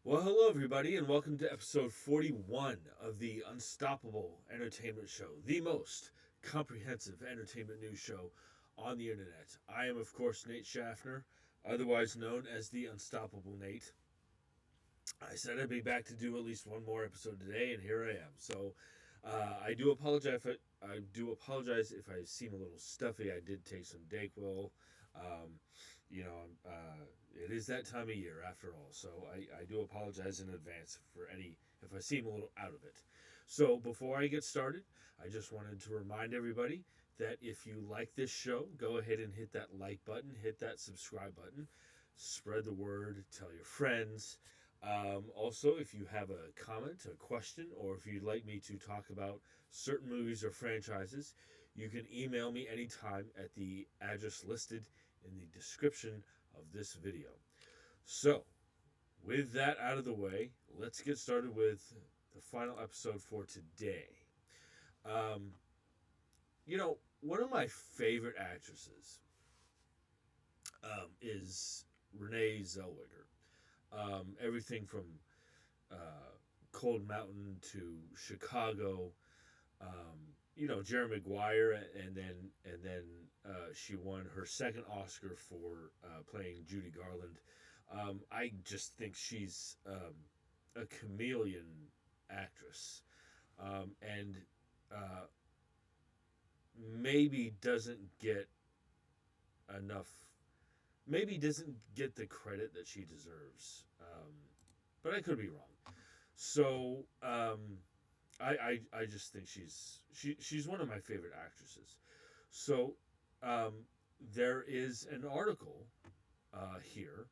Well, hello, everybody, and welcome to episode 41 of the Unstoppable Entertainment Show, the most comprehensive entertainment news show on the internet. I am, of course, Nate Schaffner, otherwise known as the Unstoppable Nate. I said I'd be back to do at least one more episode today, and here I am. So, I do apologize. If I seem a little stuffy. I did take some Dayquil. Um, you know, it is that time of year after all. So I do apologize in advance for any if I seem a little out of it. So before I get started, I just wanted to remind everybody that if you like this show, go ahead and hit that like button, hit that subscribe button, spread the word, tell your friends. Also, if you have a comment, a question, or if you'd like me to talk about certain movies or franchises, you can email me anytime at the address listed in the description of this video. So, with that out of the way, let's get started with the final episode for today. Um, one of my favorite actresses is Renee Zellweger. Everything from uh, Cold Mountain to Chicago. Jerry Maguire, and then she won her second Oscar for playing Judy Garland. I just think she's a chameleon actress, and uh, maybe doesn't get enough. Maybe doesn't get the credit that she deserves. But I could be wrong. So I just think she's one of my favorite actresses. So um, there is an article here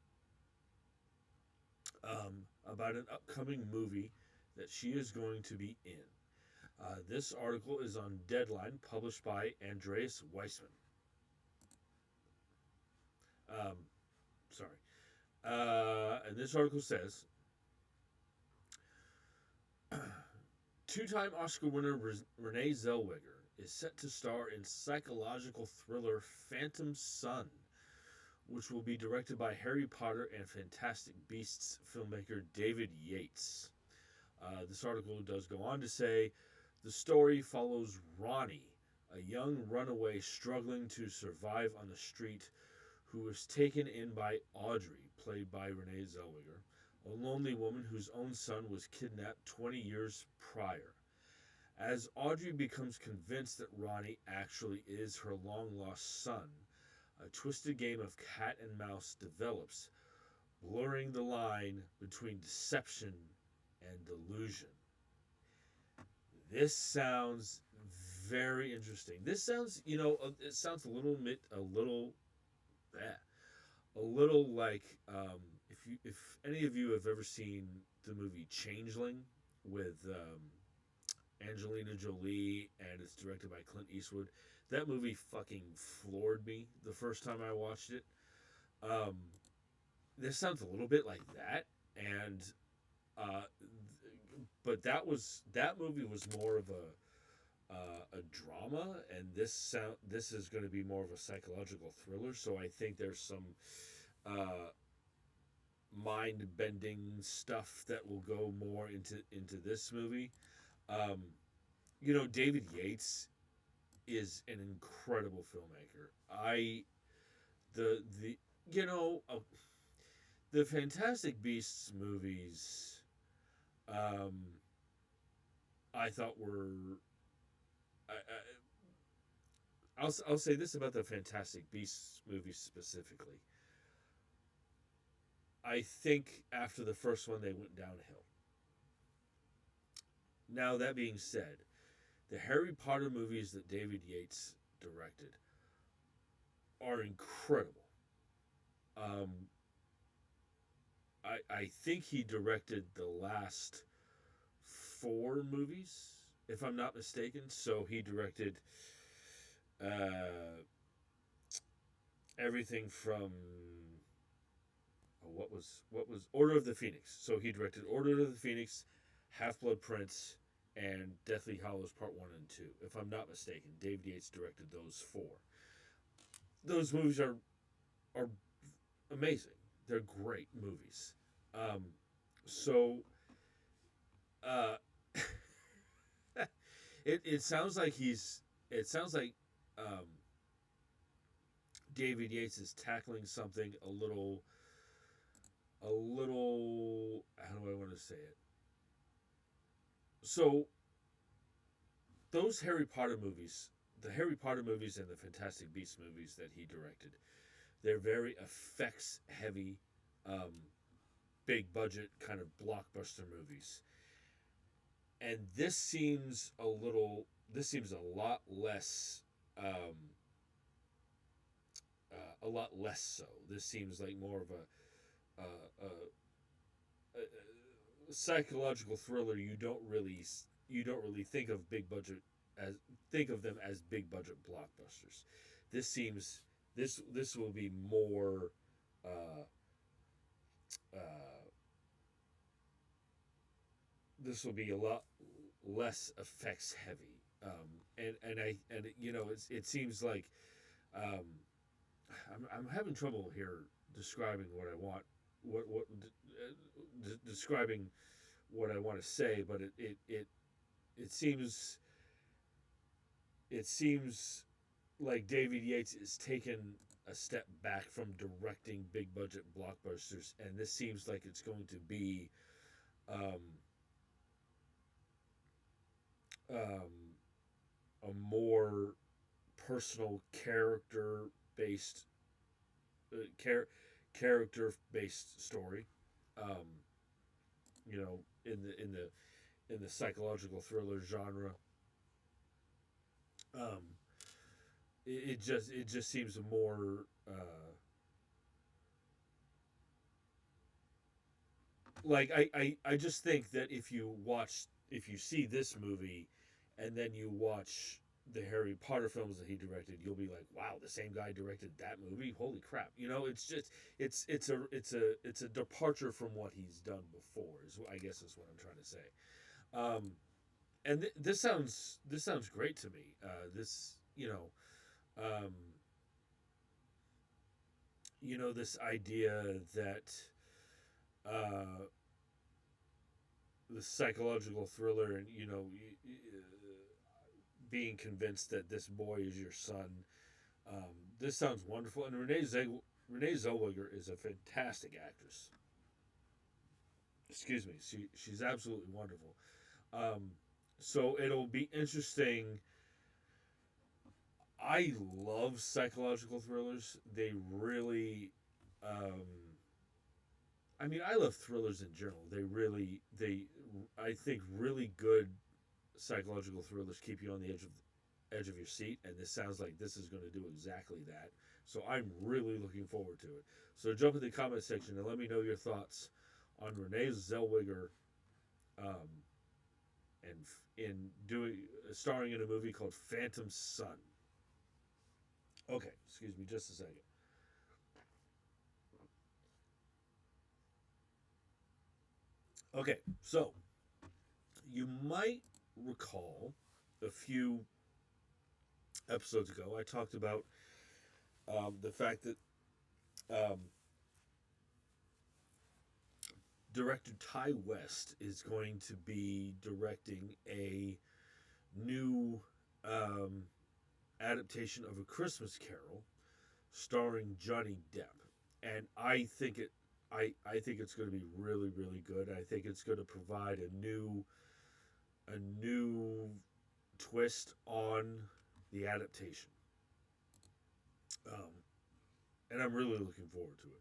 about an upcoming movie that she is going to be in. This article is on Deadline, published by Andreas Weissman. Um, sorry. And this article says two-time Oscar winner Renee Zellweger is set to star in psychological thriller Phantom Son, which will be directed by Harry Potter and Fantastic Beasts filmmaker David Yates. This article does go on to say the story follows Ronnie, a young runaway struggling to survive on the street, who was taken in by Audrey, played by Renee Zellweger, a lonely woman whose own son was kidnapped 20 years prior. As Audrey becomes convinced that Ronnie actually is her long-lost son, a twisted game of cat and mouse develops, blurring the line between deception and delusion. This sounds very interesting. This sounds, it sounds a little like if any of you have ever seen the movie Changeling with Angelina Jolie, and it's directed by Clint Eastwood. That movie fucking floored me the first time I watched it. Um, this sounds a little bit like that, and uh, but that movie was more of a drama, and this is going to be more of a psychological thriller. So I think there's some uh, mind bending stuff that will go more into this movie. Um, David Yates is an incredible filmmaker. I the you know uh, the Fantastic Beasts movies, um, I thought were. I'll say this about the Fantastic Beasts movies specifically. I think after the first one they went downhill. Now that being said, the Harry Potter movies that David Yates directed are incredible. Um, I think he directed the last four movies, if I'm not mistaken. So he directed uh, everything from what was Order of the Phoenix. So he directed Order of the Phoenix, Half Blood Prince, and Deathly Hallows Part 1 and 2. If I'm not mistaken, David Yates directed those four. Those movies are amazing. They're great movies. Um, So uh, it sounds like um, David Yates is tackling something a little, how do I want to say it? So those Harry Potter movies, the Harry Potter movies and the Fantastic Beasts movies that he directed, they're very effects heavy, um, big budget kind of blockbuster movies. And this seems a lot less, um, a lot less so. This seems like more of a psychological thriller. You don't really think of big budget as think of them as big budget blockbusters. This seems this will be more uh, uh, this will be a lot less effects heavy. It seems like um, I'm having trouble here describing what I want describing what I want to say, but it seems it seems like David Yates is taken a step back from directing big budget blockbusters, and this seems like it's going to be um, um, a more personal uh, char- character based story. Um, in the psychological thriller genre. Um, it just seems more like I just think that if you see this movie and then you watch the Harry Potter films that he directed, you'll be like, wow, the same guy directed that movie. Holy crap! It's just it's a departure from what he's done before. I guess is what I'm trying to say. Um, and this sounds great to me. Um, this idea that uh, the psychological thriller, and being convinced that this boy is your son. This sounds wonderful, and Renee Zellweger is a fantastic actress. Excuse me, she's absolutely wonderful. Um, so it'll be interesting. I love psychological thrillers. They really, um, I mean, I love thrillers in general. I think really good psychological thrillers keep you on the edge of your seat, and this sounds like this is going to do exactly that. So I'm really looking forward to it. So jump in the comment section and let me know your thoughts on Renee Zellweger, um, and in doing starring in a movie called Phantom Sun. Okay, excuse me, just a second. Okay, so you might recall a few episodes ago I talked about the fact that um, director Ty West is going to be directing a new um, adaptation of A Christmas Carol starring Johnny Depp, and I think it's going to be really really good. I think it's going to provide a new twist on the adaptation, um, and I'm really looking forward to it.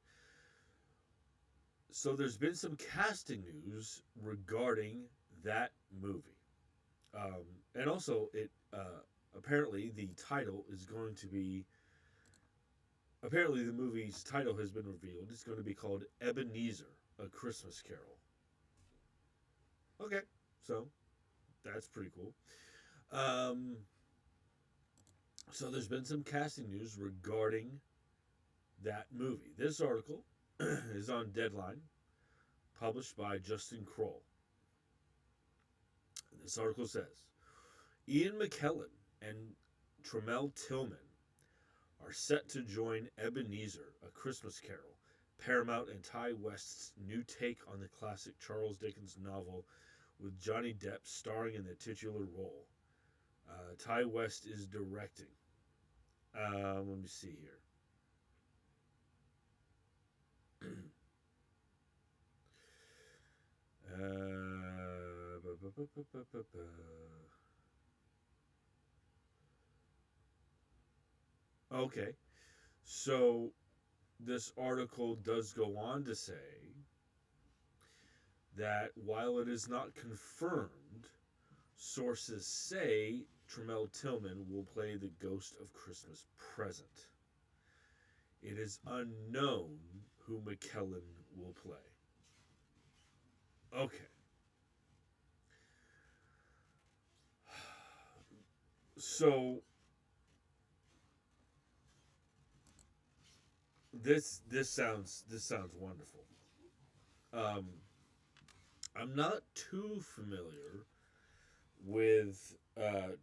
So there's been some casting news regarding that movie. And also, it apparently the title is going to be. Apparently, the movie's title has been revealed. It's going to be called Ebenezer: A Christmas Carol. Okay, so that's pretty cool. Um, so there's been some casting news regarding that movie. This article is on Deadline, published by Justin Kroll. This article says Ian McKellen and Tremel Tillman are set to join Ebenezer: A Christmas Carol Paramount and Ty West's new take on the classic Charles Dickens novel, with Johnny Depp starring in the titular role. Ty West is directing. Let me see here. Okay, so this article does go on to say that while it is not confirmed, sources say Tremel Tillman will play the Ghost of Christmas Present. It is unknown who McKellen will play. Okay. So this sounds wonderful. Um, I'm not too familiar with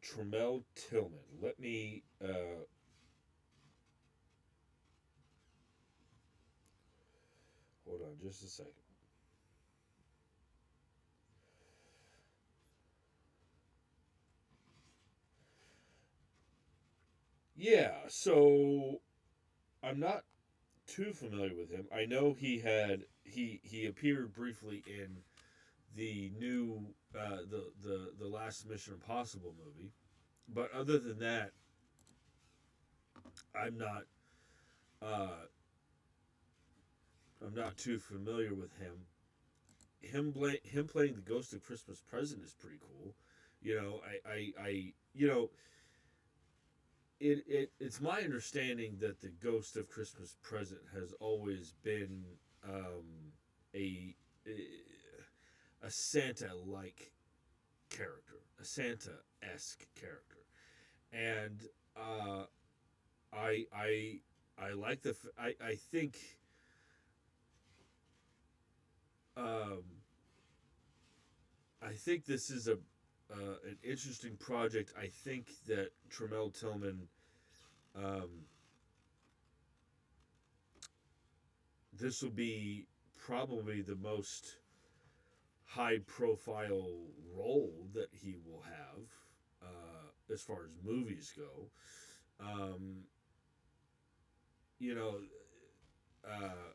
Tremel Tillman. Let me hold on just a second. Yeah, so I'm not too familiar with him. I know he appeared briefly in the new the last Mission Impossible movie, but other than that, I'm not uh, I'm not too familiar with him. Him playing the Ghost of Christmas Present is pretty cool. It's my understanding that the Ghost of Christmas Present has always been um, a a Santa like character, a Santa esque character, and uh, I I I like I think um, I think this is a an interesting project. I think that Tremel Tillman, um, this will be probably the most high profile role that he will have as far as movies go. Um, you know, uh,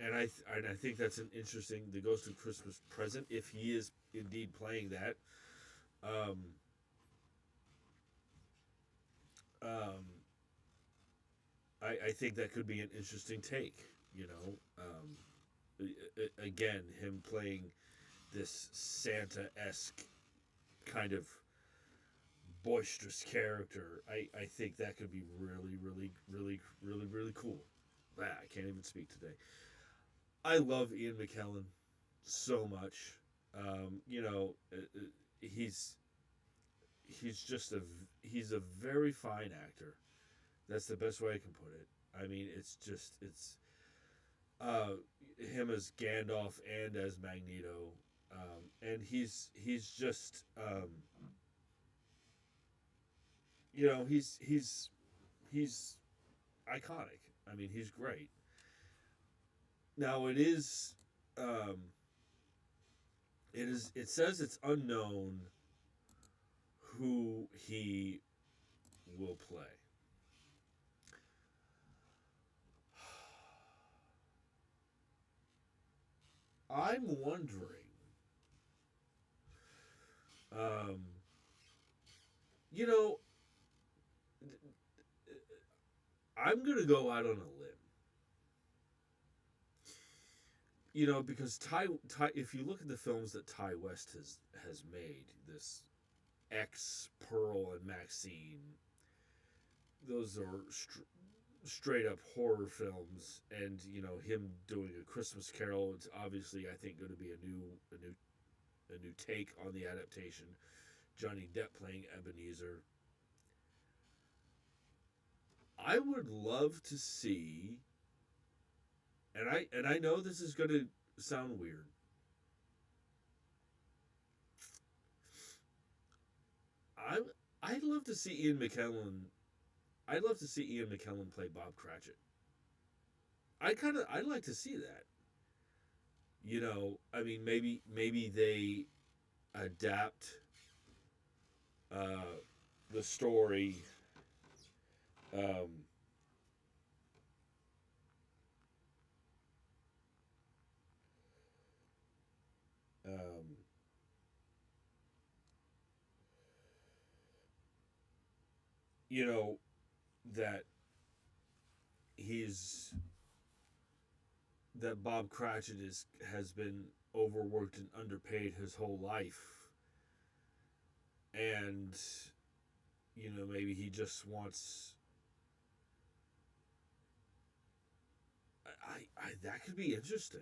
and I think that's an interesting the Ghost of Christmas Present if he is indeed playing that. Um, um, I think that could be an interesting take. You know, again, him playing this Santa esque kind of boisterous character. I think that could be really, really, really, really, really cool. Ah, I can't even speak today. I love Ian McKellen so much. He's just he's a very fine actor. That's the best way I can put it. I mean, it's uh, him as Gandalf and as Magneto, and he's just he's iconic. I mean, he's great. Now um, it says it's unknown who he will play. I'm wondering, um, you know, I'm gonna go out on a limb. Because if you look at the films that Ty West has made, this X, Pearl, and Maxine, those are straight up horror films, and him doing a Christmas Carol. It's obviously, I think, going to be a new take on the adaptation. Johnny Depp playing Ebenezer. I would love to see, and I know this is going to sound weird. I I'd love to see Ian McKellen. I'd love to see Ian McKellen play Bob Cratchit. I'd like to see that. I mean, maybe they adapt uh, the story. Um, um, you know that he's that Bob Cratchit has been overworked and underpaid his whole life, and maybe he just wants. That could be interesting.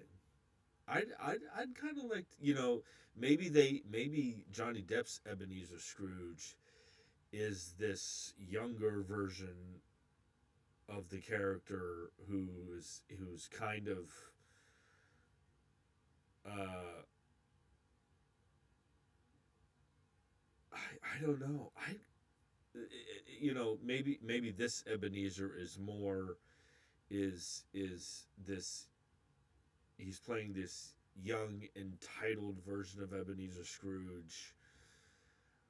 I'd kind of like maybe Johnny Depp's Ebenezer Scrooge is this younger version of the character who's kind of uh I don't know. Maybe this Ebenezer is more is this he's playing this young entitled version of Ebenezer Scrooge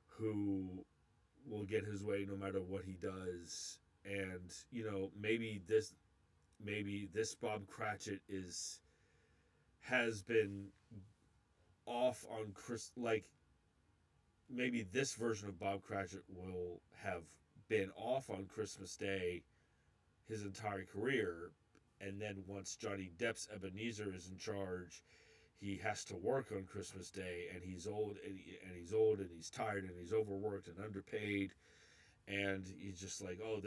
who will get his way no matter what he does. And maybe this Bob Cratchit has been off on Chris, like maybe this version of Bob Cratchit will have been off on Christmas Day his entire career, and then once Johnny Depp's Ebenezer is in charge, he has to work on Christmas Day, and he's old, and he's tired, and he's overworked and underpaid, and he's just like, oh,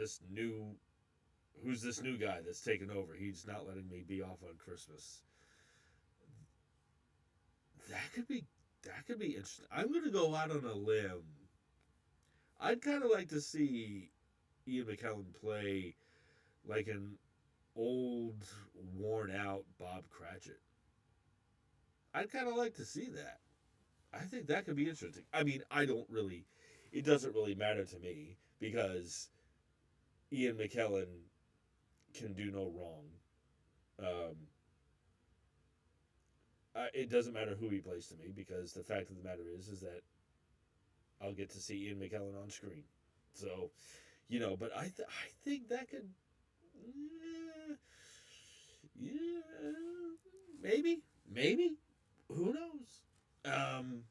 who's this new guy that's taken over? He's not letting me be off on Christmas. That could be that could be interesting. I'm gonna go out on a limb. I'd kind of like to see Ian McKellen play like an old, worn out Bob Cratchit. I'd kind of like to see that. I think that could be interesting. I mean, it doesn't really matter to me because Ian McKellen can do no wrong. Um, it doesn't matter who he plays to me because the fact of the matter is that I'll get to see Ian McKellen on screen. So, but I think that could, yeah, yeah, maybe, who knows? Um,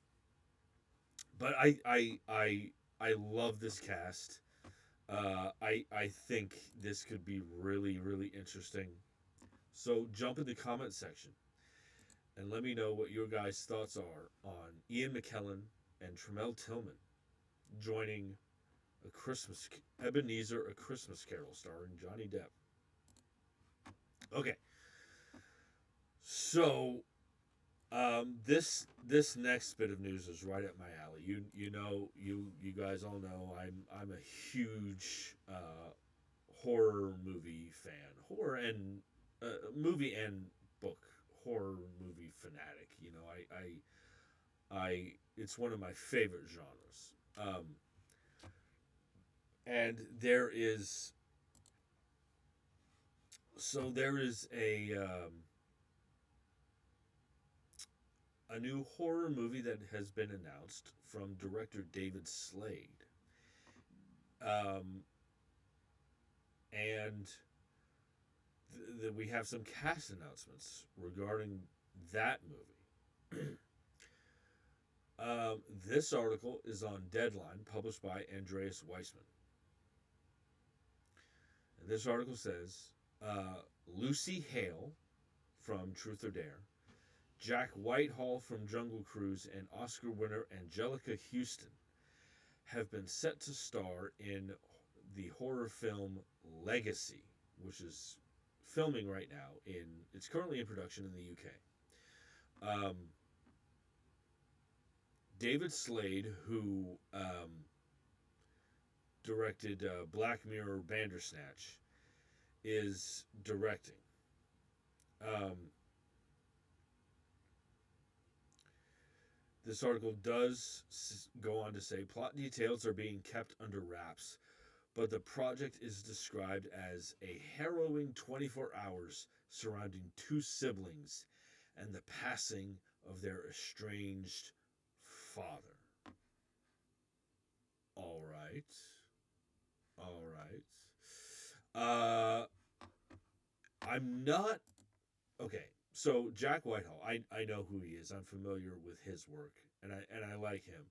but I love this cast. I think this could be really really interesting. So jump in the comment section and let me know what your guys' thoughts are on Ian McKellen and Tremel Tillman joining a Christmas Ebenezer, a Christmas Carol starring Johnny Depp. Okay, so this next bit of news is right up my alley. You guys all know I'm a huge horror movie fan, horror and movie and book horror movie fanatic. I it's one of my favorite genres. And there is a new horror movie that has been announced from director David Slade. Um, and we have some cast announcements regarding that movie. This article is on Deadline, published by Andreas Weissman. And this article says Lucy Hale from Truth or Dare, Jack Whitehall from Jungle Cruise, and Oscar winner Angelica Houston have been set to star in the horror film Legacy, which is filming right now. It's currently in production in the UK. David Slade, who directed Black Mirror Bandersnatch, is directing. Um, This article does go on to say plot details are being kept under wraps, but the project is described as a harrowing 24 hours surrounding two siblings and the passing of their estranged father. All right. All right. Uh, I'm not okay. So Jack Whitehall, I know who he is. I'm familiar with his work, and I like him.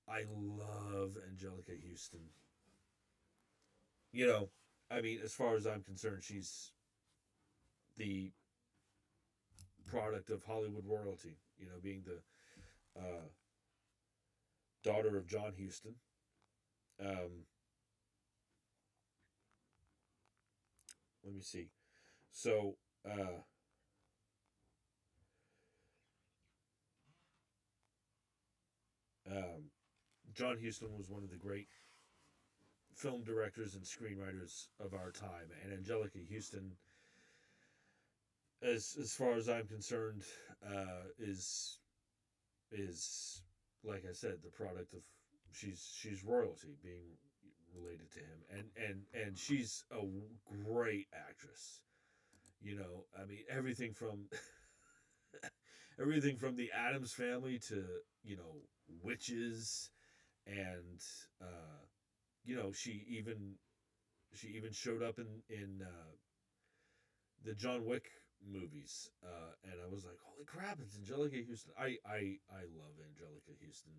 I love Angelica Houston. You know, I mean, as far as I'm concerned, she's the product of Hollywood royalty. You know, being the daughter of John Huston. Um, let me see. So, um, John Huston was one of the great film directors and screenwriters of our time, and Angelica Houston, as far as I'm concerned, is like I said, the product of she's royalty, being related to him, and she's a great actress. You know, I mean, everything from the Addams Family to, you know, witches, and uh, you know, she even showed up in the John Wick movies, and I was like, holy crap, it's Angelica Houston. I love Angelica Houston.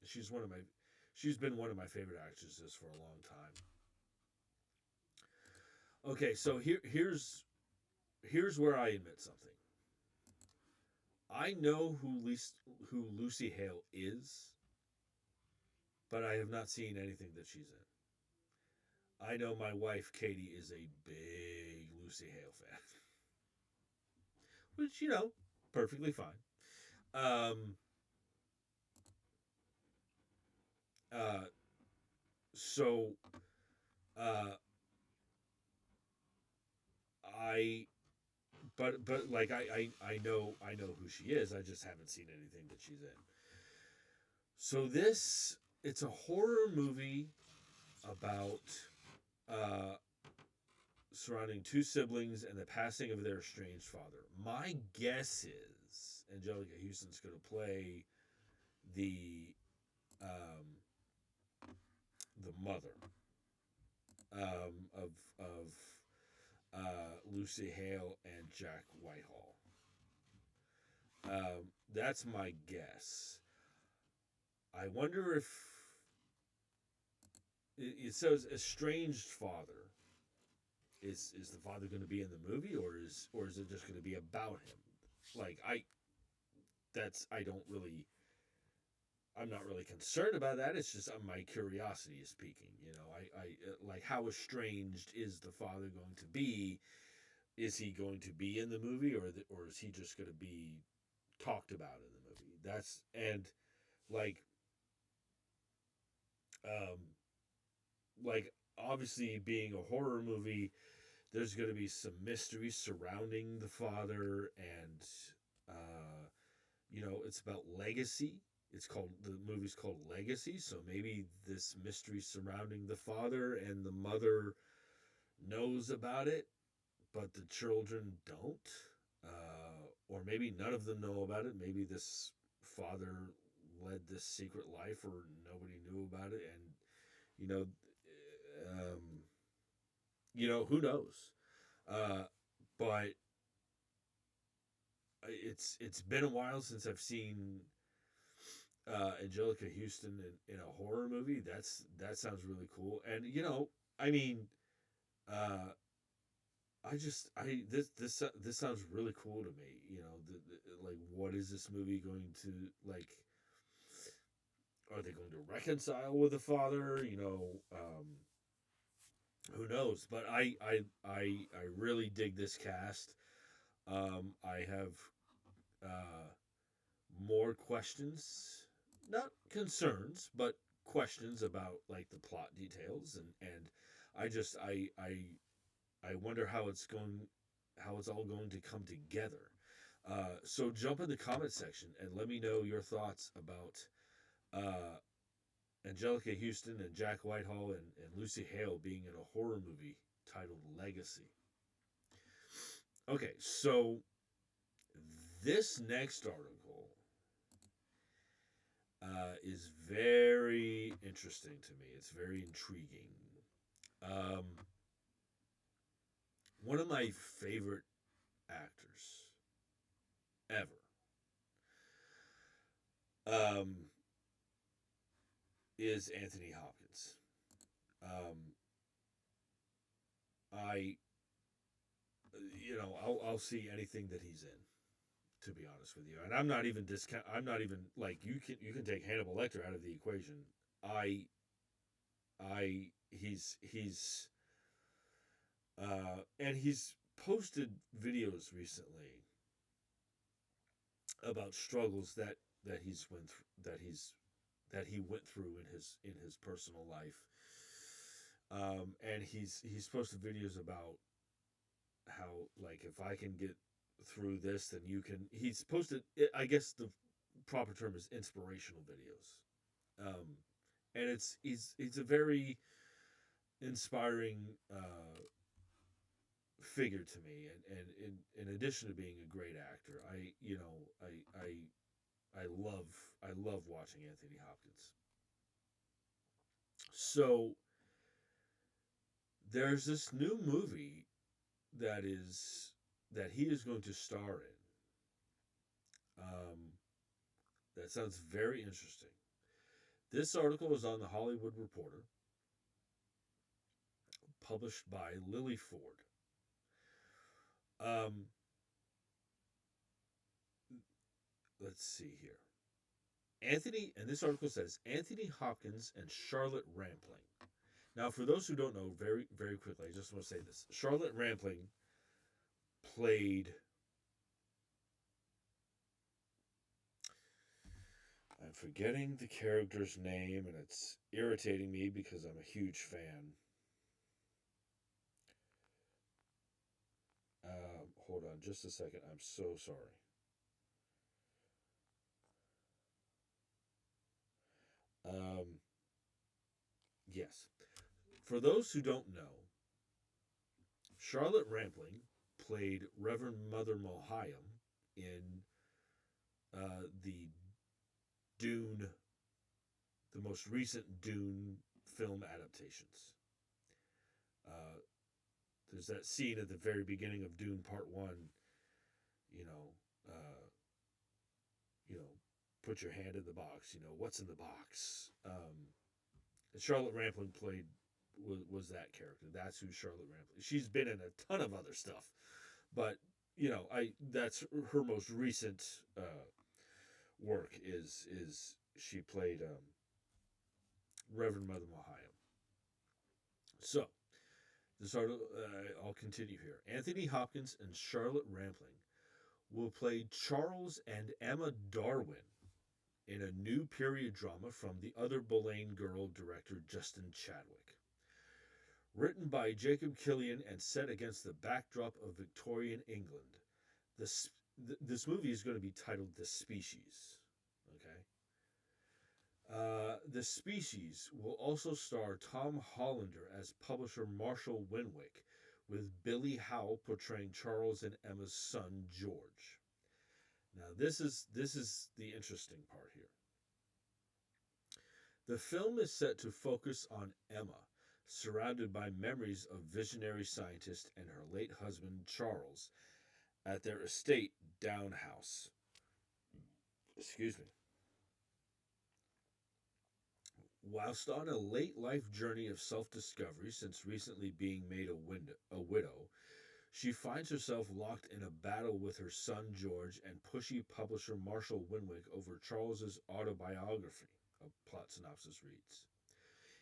She's one of my she's been one of my favorite actresses for a long time. Okay, so here's where I admit something. I know who Lucy Hale is, but I have not seen anything that she's in. I know my wife Katie is a big Lucy Hale fan, which, you know, perfectly fine. Um, uh, so uh, I but like I know who she is. I just haven't seen anything that she's in. So this it's a horror movie about uh, surrounding two siblings and the passing of their estranged father. My guess is Angelica Houston's going to play the um, the mother of Lucy Hale and Jack Whitehall. That's my guess. I wonder if it says estranged father. Is the father going to be in the movie, or is it just going to be about him? Like I don't really I'm not really concerned about that. It's just my curiosity is peaking. You know, I like how estranged is the father going to be? Is he going to be in the movie, or is he just going to be talked about in the movie? That's and like um like obviously being a horror movie, there's going to be some mystery surrounding the father, and uh you know, it's about legacy. The movie's called Legacy, so maybe this mystery surrounding the father and the mother knows about it, but the children don't. Or maybe none of them know about it. Maybe this father led this secret life, or nobody knew about it, and you know, um, who knows? Uh, but it's been a while since I've seen Angelica Houston in a horror movie. That sounds really cool. And you know, I mean, uh, this sounds really cool to me. You know, like what is this movie going to like? Are they going to reconcile with the father? You know, who knows? But I really dig this cast. I have uh, more questions, not concerns, but questions about like the plot details, and I wonder how it's all going to come together. So jump in the comment section and let me know your thoughts about uh, Angelica Houston and Jack Whitehall and Lucy Hale being in a horror movie titled Legacy. Okay, so this next article is very interesting to me. It's very intriguing. Um, One of my favorite actors ever um, is Anthony Hopkins. Um, I, I'll see anything that he's in. To be honest with you, and I'm not even discount. I'm not even like you can take Hannibal Lecter out of the equation. I, he's and he's posted videos recently about struggles that he's went that he went through in his personal life. And he's posted videos about how, like, if I can get through this, then you can. He's posted, I guess the proper term is inspirational videos, and he's a very inspiring figure to me, and in addition to being a great actor, I love watching Anthony Hopkins. So there's this new movie that he is going to star in. That sounds very interesting. This article is on the Hollywood Reporter, published by Lily Ford. Um, let's see here. And this article says Anthony Hopkins and Charlotte Rampling. Now, for those who don't know, very, very quickly, I just want to say this. Charlotte Rampling played. I'm forgetting the character's name, and it's irritating me because I'm a huge fan. Hold on just a second. I'm so sorry. Um, yes. For those who don't know, Charlotte Rampling played Reverend Mother Mohayam in the Dune, the most recent Dune film adaptations. Uh, there's that scene at the very beginning of Dune Part One. You know, uh, you know, put your hand in the box. You know what's in the box. And Charlotte Rampling was that character. That's who Charlotte Rampling. She's been in a ton of other stuff, but I that's her most recent work is she played Reverend Mother Mohayam. So this article, I'll continue here. Anthony Hopkins and Charlotte Rampling will play Charles and Emma Darwin in a new period drama from the other Boleyn Girl director Justin Chadwick. Written by Jacob Killian and set against the backdrop of Victorian England, this this movie is going to be titled The Species. Okay. The Species will also star Tom Hollander as publisher Marshall Winwick, with Billy Howell portraying Charles and Emma's son George. Now, this is the interesting part here. The film is set to focus on Emma, surrounded by memories of visionary scientist and her late husband Charles at their estate Down House. Excuse me. Whilst on a late life journey of self discovery since recently being made a widow, she finds herself locked in a battle with her son George and pushy publisher Marshall Winwick over Charles's autobiography, a plot synopsis reads.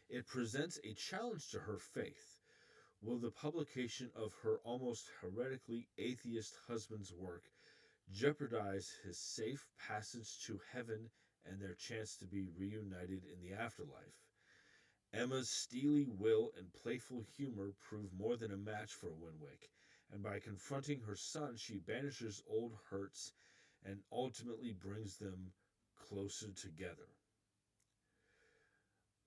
It presents a challenge to her faith. Will the publication of her almost heretically atheist husband's work jeopardize his safe passage to heaven and their chance to be reunited in the afterlife? Emma's steely will and playful humor prove more than a match for Winwick, and by confronting her son, she banishes old hurts and ultimately brings them closer together.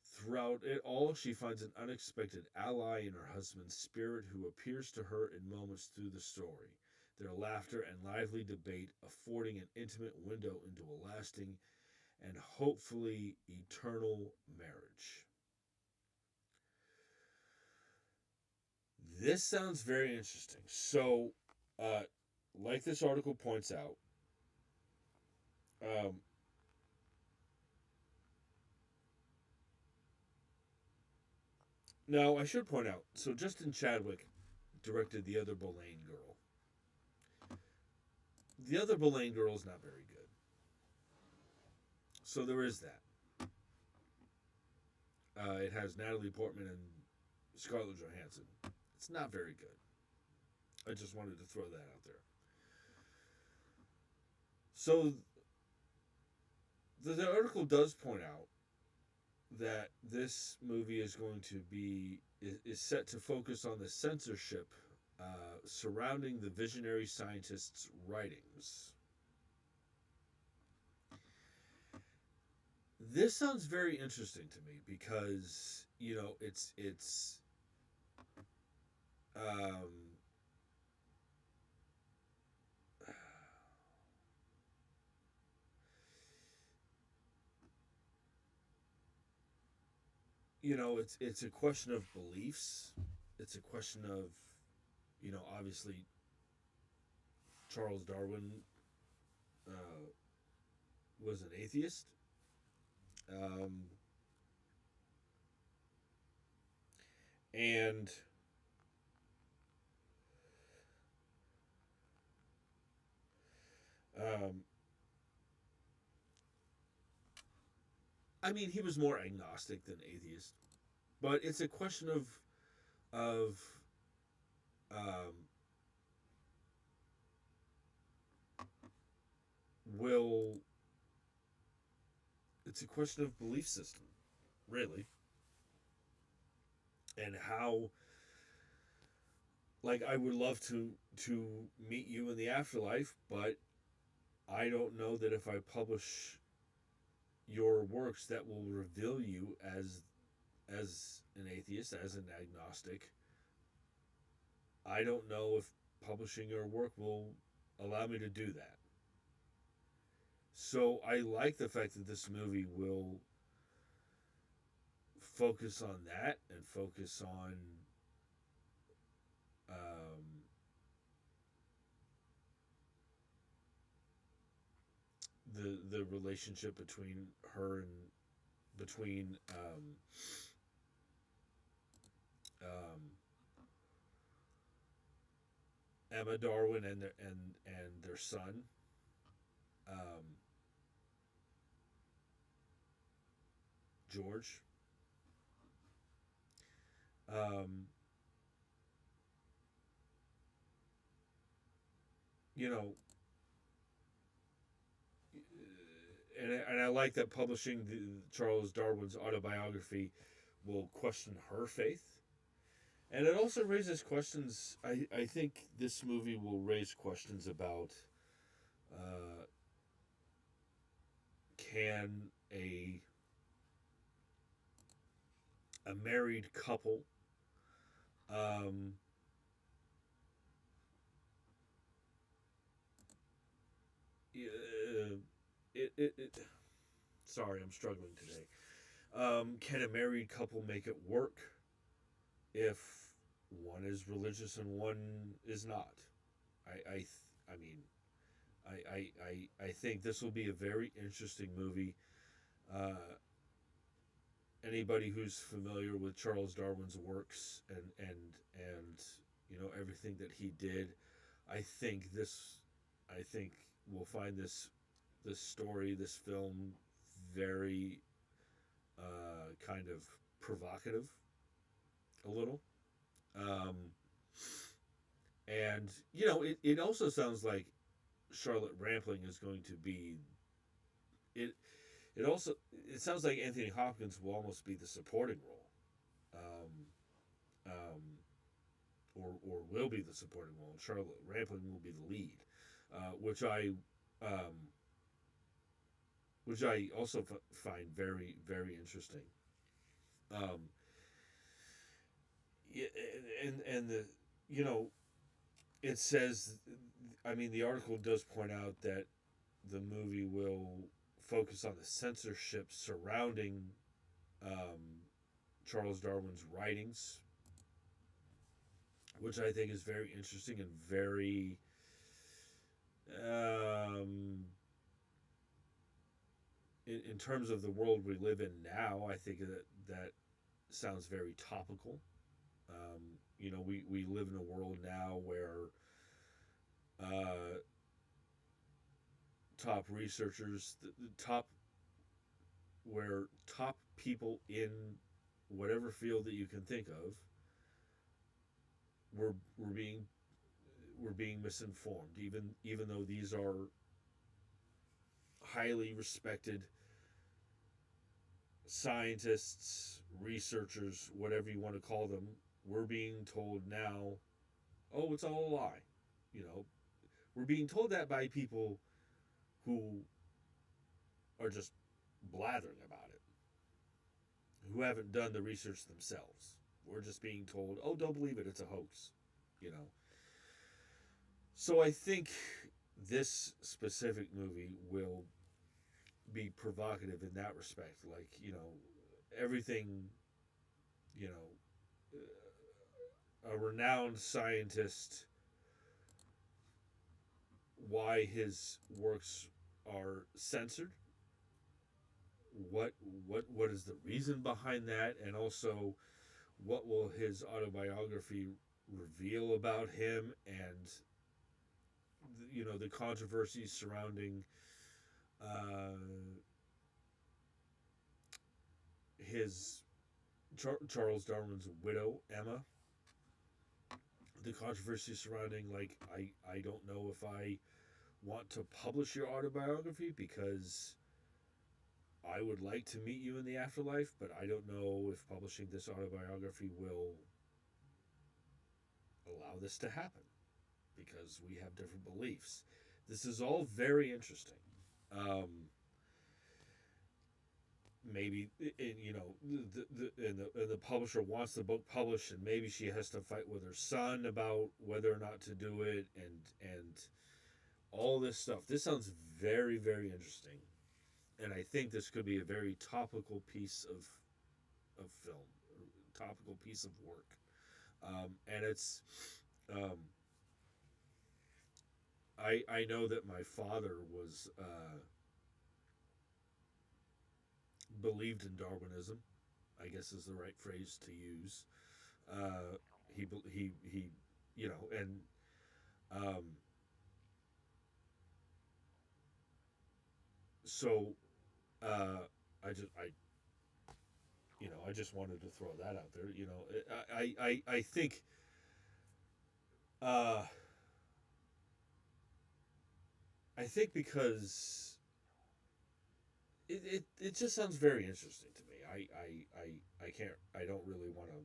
Throughout it all, she finds an unexpected ally in her husband's spirit who appears to her in moments through the story. their laughter and lively debate affording an intimate window into a lasting and hopefully eternal marriage. This sounds very interesting. So, uh, like this article points out, um, now I should point out, so Justin Chadwick directed The Other Boleyn Girl. The Other Boleyn Girl is not very good. So there is that. It has Natalie Portman and Scarlett Johansson. It's not very good. I just wanted to throw that out there. So the article does point out that this movie is going to be is set to focus on the censorship surrounding the visionary scientist's writings. This sounds very interesting to me because it's um, it's a question of beliefs. It's a question of obviously Charles Darwin uh, was an atheist. Um, and um, I mean, he was more agnostic than atheist, but it's a question of um, will. It's a question of belief system, really, and how. Like, I would love to meet you in the afterlife, but I don't know that if I publish your works that will reveal you as an atheist, as an agnostic. I don't know if publishing your work will allow me to do that. So I like the fact that this movie will focus on that and focus on um, the relationship between her and between um, Emma Darwin and their son, um, George. Um, you know, and I like that publishing Charles Darwin's autobiography will question her faith. And it also raises questions. I think this movie will raise questions about uh, can a married couple um, uh, it sorry, I'm struggling today. Can a married couple make it work if one is religious and one is not? I mean, I think this will be a very interesting movie. Uh, Anybody who's familiar with Charles Darwin's works and everything that he did, I think I think we'll find this story, this film, very kind of provocative, a little. Um, and it also sounds like Charlotte Rampling is going to be it. It also it sounds like Anthony Hopkins will almost be the supporting role, um, or will be the supporting role. Charlotte Rampling will be the lead, which um, I also find very very interesting. Um, and the you know it says I mean, the article does point out that the movie will focus on the censorship surrounding um, Charles Darwin's writings, which I think is very interesting and very um, in terms of the world we live in now. I think that sounds very topical. We live in a world now where uh, top researchers, the top where top people in whatever field that you can think of were being misinformed, even though these are highly respected scientists, researchers, whatever you want to call them. We're being told now, oh, it's all a lie. You know, we're being told that by people who are just blathering about it, who haven't done the research themselves. We're just being told, oh, don't believe it, it's a hoax. You know. So I think this specific movie will be provocative in that respect. Like, everything, you know, a renowned scientist, why his works are censored, what what is the reason behind that, and also what will his autobiography reveal about him, and the controversies surrounding uh, his Charles Darwin's widow Emma, the controversy surrounding, like, I don't know if I want to publish your autobiography because I would like to meet you in the afterlife, but I don't know if publishing this autobiography will allow this to happen because we have different beliefs. This is all very interesting. Um, Maybe, and the publisher wants the book published, and maybe she has to fight with her son about whether or not to do it, and all this stuff. This sounds very, very interesting, and I think this could be a very topical piece of film, topical piece of work, and it's. Um, I know that my father was believed in Darwinism, I guess is the right phrase to use. Uh, he and um, so I just wanted to throw that out there. I think uh, I think because it just sounds very interesting to me. I can't, I don't really want to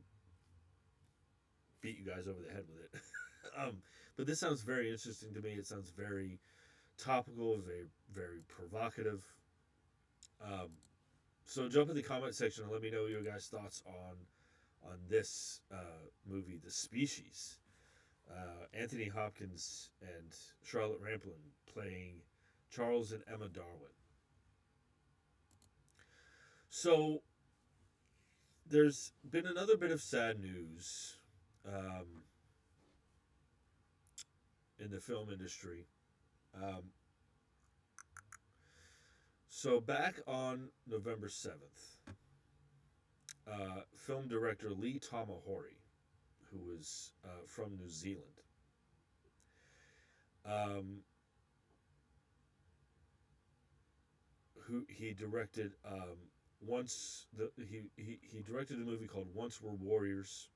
beat you guys over the head with it. But this sounds very interesting to me. It sounds very topical, very, very provocative. Um, so jump in the comment section and let me know your guys' thoughts on this movie, The Species. Anthony Hopkins and Charlotte Rampling playing Charles and Emma Darwin. So there's been another bit of sad news in the film industry. Um, so back on November 7th, film director Lee Tamahori, who was from New Zealand, um, who he directed he directed a movie called Once Were Warriors,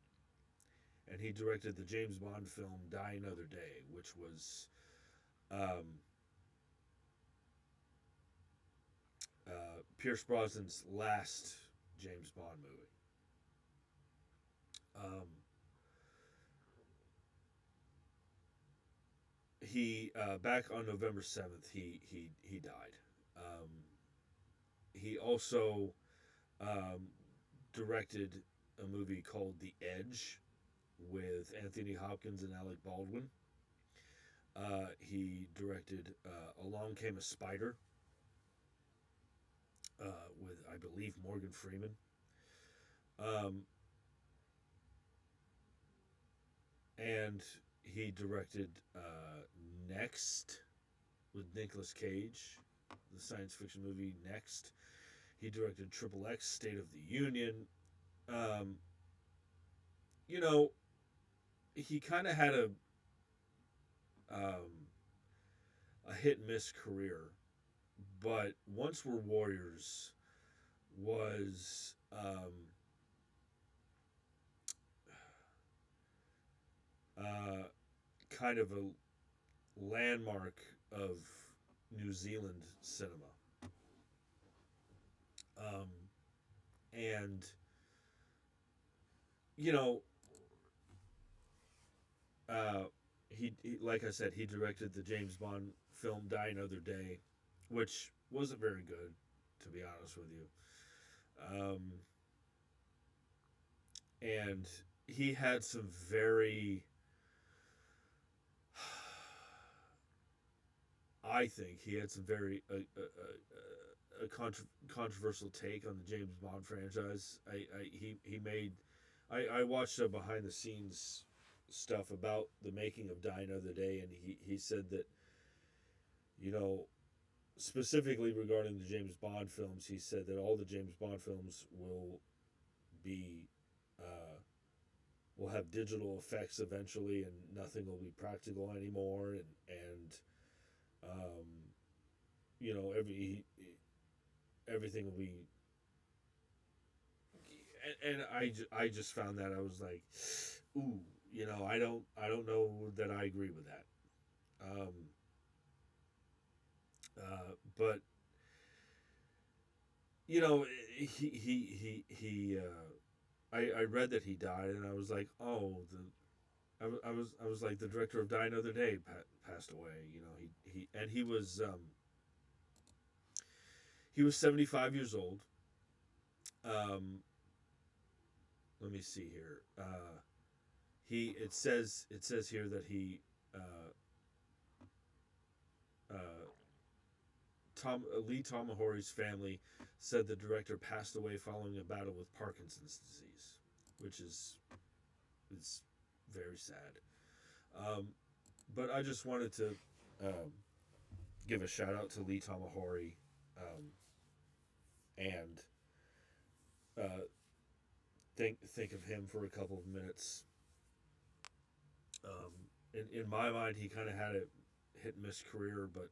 and he directed the James Bond film Die Another Day, which was Pierce Brosnan's last James Bond movie. He back on November 7th, he died. He also directed a movie called The Edge with Anthony Hopkins and Alec Baldwin. He directed Along Came a Spider with, I believe, Morgan Freeman. Um, and he directed Next with Nicolas Cage, the science fiction movie Next. He directed Triple X, State of the Union. Um, you know, he kind of had um, a hit and miss career, but Once We're Warriors was uh, kind of a landmark of New Zealand cinema. Um, and, you know, uh, like I said, he directed the James Bond film Die Another Day, which wasn't very good, to be honest with you. And he had some very, I think he had some very controversial take on the James Bond franchise. He made. I watched a behind the scenes stuff about the making of Die Another Day, and he said that, you know, specifically regarding the James Bond films, he said that all the James Bond films be uh, will have digital effects eventually, and nothing will be practical anymore, and um, you know, everything will be. And I just found that I was like, ooh, you know, I don't know that I agree with that. Um, but you know, I read that he died, and I was like, oh, I was like, the director of Die Another Day passed away. You know, he was 75 years old. Um, let me see here. He it says here that he uh, Tom Lee Tamahori's family said the director passed away following a battle with Parkinson's disease, which is very sad. Um, but I just wanted to um, give a shout out to Lee Tamahori, um, and think of him for a couple of minutes. In my mind, he kind of had a hit and miss career, but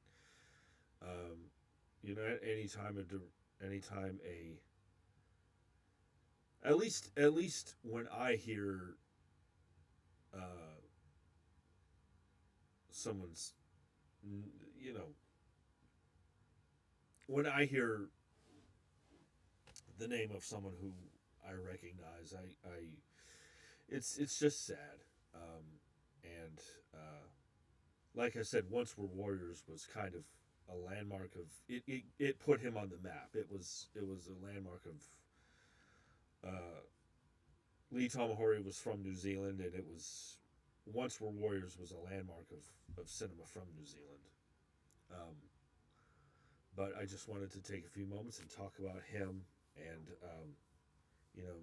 um, you know, anytime a at least when I hear uh, someone's, you know, when I hear the name of someone who I recognize, it's just sad. And like I said, Once We're Warriors was kind of a landmark of it put him on the map. It was a landmark of Lee Tamahori was from New Zealand, and it was Once We're Warriors was a landmark of cinema from New Zealand. Um, but I just wanted to take a few moments and talk about him, and you know,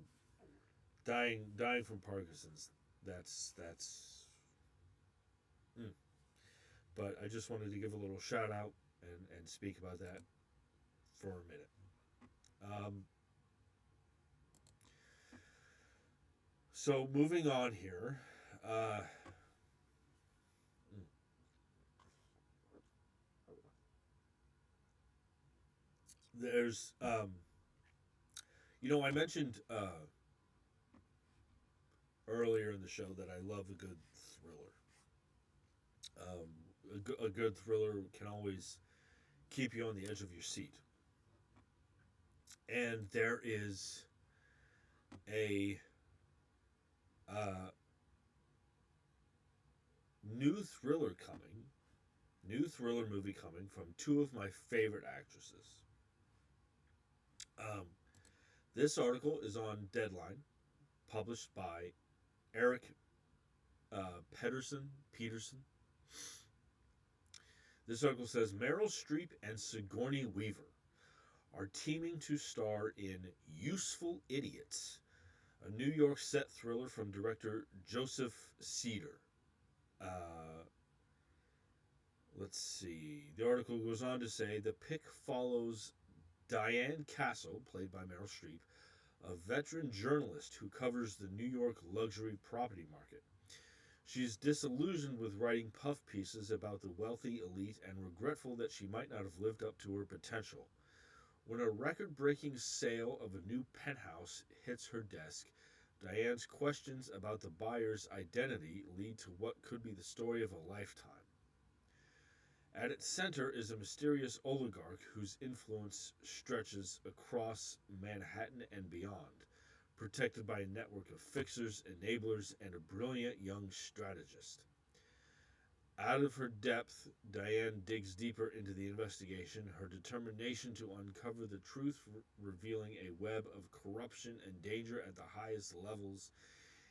dying from Parkinson's. That's. Mm. But I just wanted to give a little shout out and speak about that for a minute. Um, so moving on here, uh, there's you know, I mentioned earlier in the show that I love a good thriller. A good thriller can always keep you on the edge of your seat. And there is a uh, new thriller coming, new thriller movie coming from two of my favorite actresses. Um, this article is on Deadline, published by Eric Peterson. This article says Meryl Streep and Sigourney Weaver are teaming to star in Useful Idiots, a New York set thriller from director Joseph Cedar. Uh, let's see. The article goes on to say the pick follows Diane Castle, played by Meryl Streep, a veteran journalist who covers the New York luxury property market. She's disillusioned with writing puff pieces about the wealthy elite and regretful that she might not have lived up to her potential. When a record-breaking sale of a new penthouse hits her desk, Diane's questions about the buyer's identity lead to what could be the story of a lifetime. At its center is a mysterious oligarch whose influence stretches across Manhattan and beyond, protected by a network of fixers, enablers, and a brilliant young strategist. Out of her depth, Diane digs deeper into the investigation, her determination to uncover the truth revealing a web of corruption and danger at the highest levels,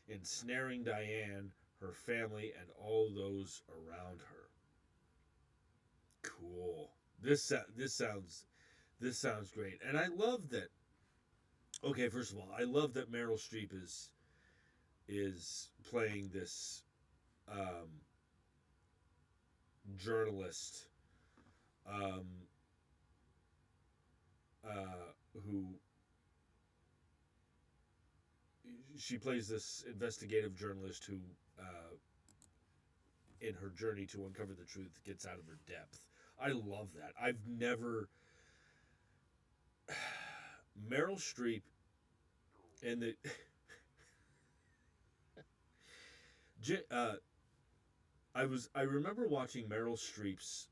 ensnaring Diane, her family, and all those around her. Cool. This sounds great, and I love that. Okay, first of all, I love that Meryl Streep is playing this journalist um, who she plays this investigative journalist who, in her journey to uncover the truth, gets out of her depth. I love that. I've never Meryl Streep and the I remember watching Meryl Streep's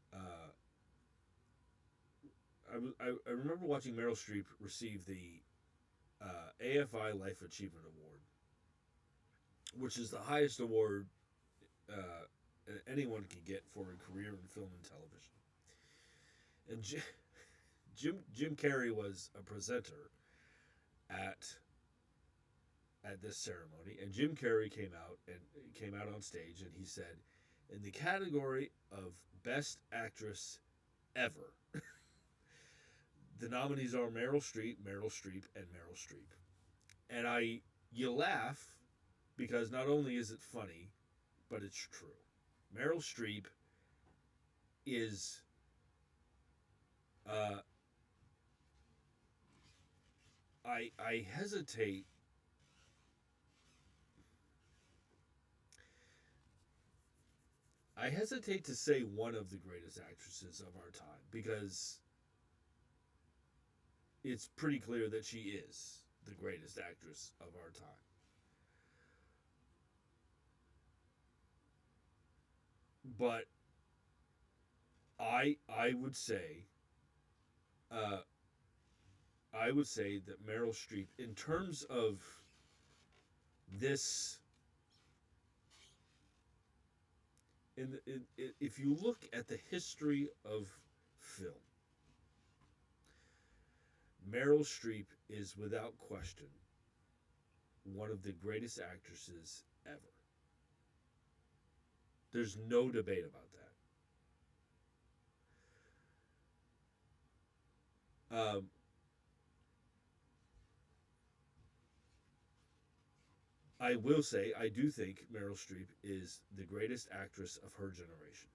I remember watching Meryl Streep receive the AFI Life Achievement Award, which is the highest award anyone can get for a career in film and television. And Jim Carrey was a presenter at this ceremony, and Jim Carrey came out on stage, and he said, in the category of Best Actress Ever, the nominees are Meryl Streep, Meryl Streep, and Meryl Streep. And you laugh because not only is it funny, but it's true. Meryl Streep is I hesitate to say one of the greatest actresses of our time because it's pretty clear that she is the greatest actress of our time. But I would say that Meryl Streep, in terms of this, if you look at the history of film, Meryl Streep is without question one of the greatest actresses ever. There's no debate about that. I will say, I do think Meryl Streep is the greatest actress of her generation.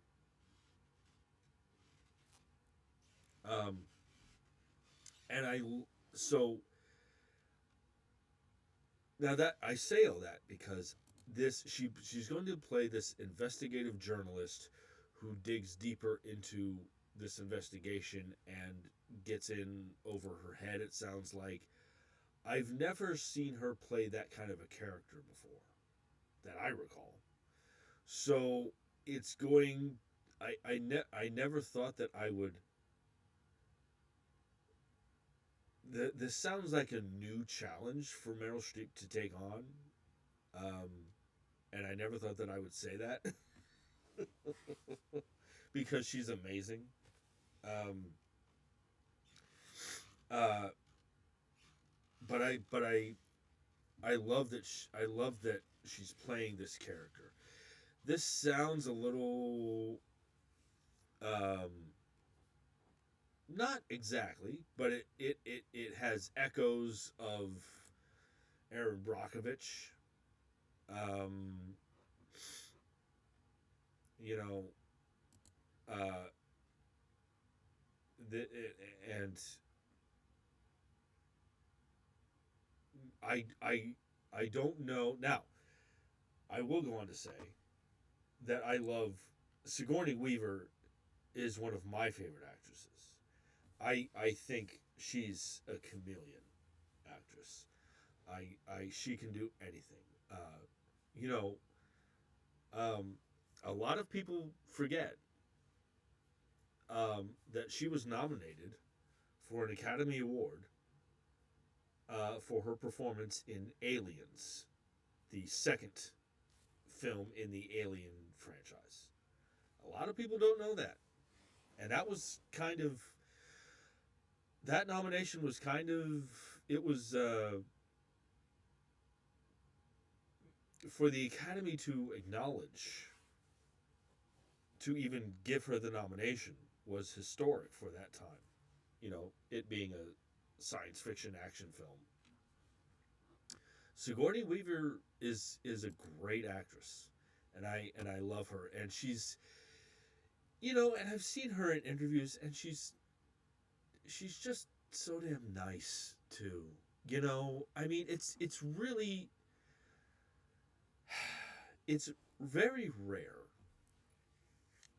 So now that I say all that because she's going to play this investigative journalist who digs deeper into this investigation and gets in over her head, it sounds like. I've never seen her play that kind of a character before that I recall. So it's going I never thought that I would this sounds like a new challenge for Meryl Streep to take on. And I never thought that I would say that because she's amazing. But I love that she's playing this character. This sounds a little Um, Not exactly, but it has echoes of Aaron Brockovich. Um, you know, uh, the, and I I I don't know now. I will go on to say that I love Sigourney Weaver is one of my favorite actresses. I think she's a chameleon actress. I she can do anything. You know, um, a lot of people forget that she was nominated for an Academy Award for her performance in Aliens, the second film in the Alien franchise. A lot of people don't know that, and that was kind of that nomination was kind of it was for the Academy to acknowledge, to even give her the nomination, was historic for that time. You know, it being a science fiction action film. Sigourney Weaver is a great actress, and I love her. And she's, you know, and I've seen her in interviews, and she's just so damn nice too. You know, I mean, it's really it's very rare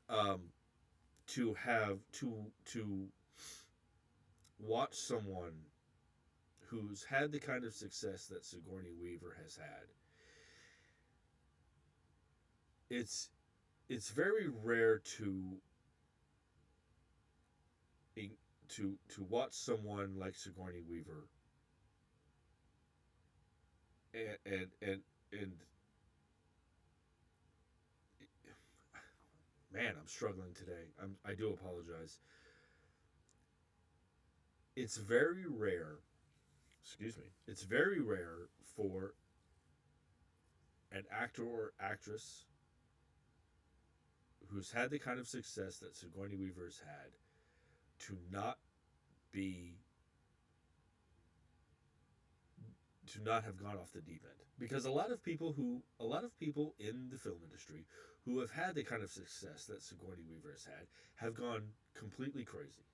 um, to have to watch someone who's had the kind of success that Sigourney Weaver has had. It's it's very rare to watch someone like Sigourney Weaver and man, I'm struggling today. I do apologize. It's very rare. Excuse me. It's very rare for an actor or actress who's had the kind of success that Sigourney Weaver's had to not be to not have gone off the deep end, because a lot of people in the film industry who have had the kind of success that Sigourney Weaver has had have gone completely crazy.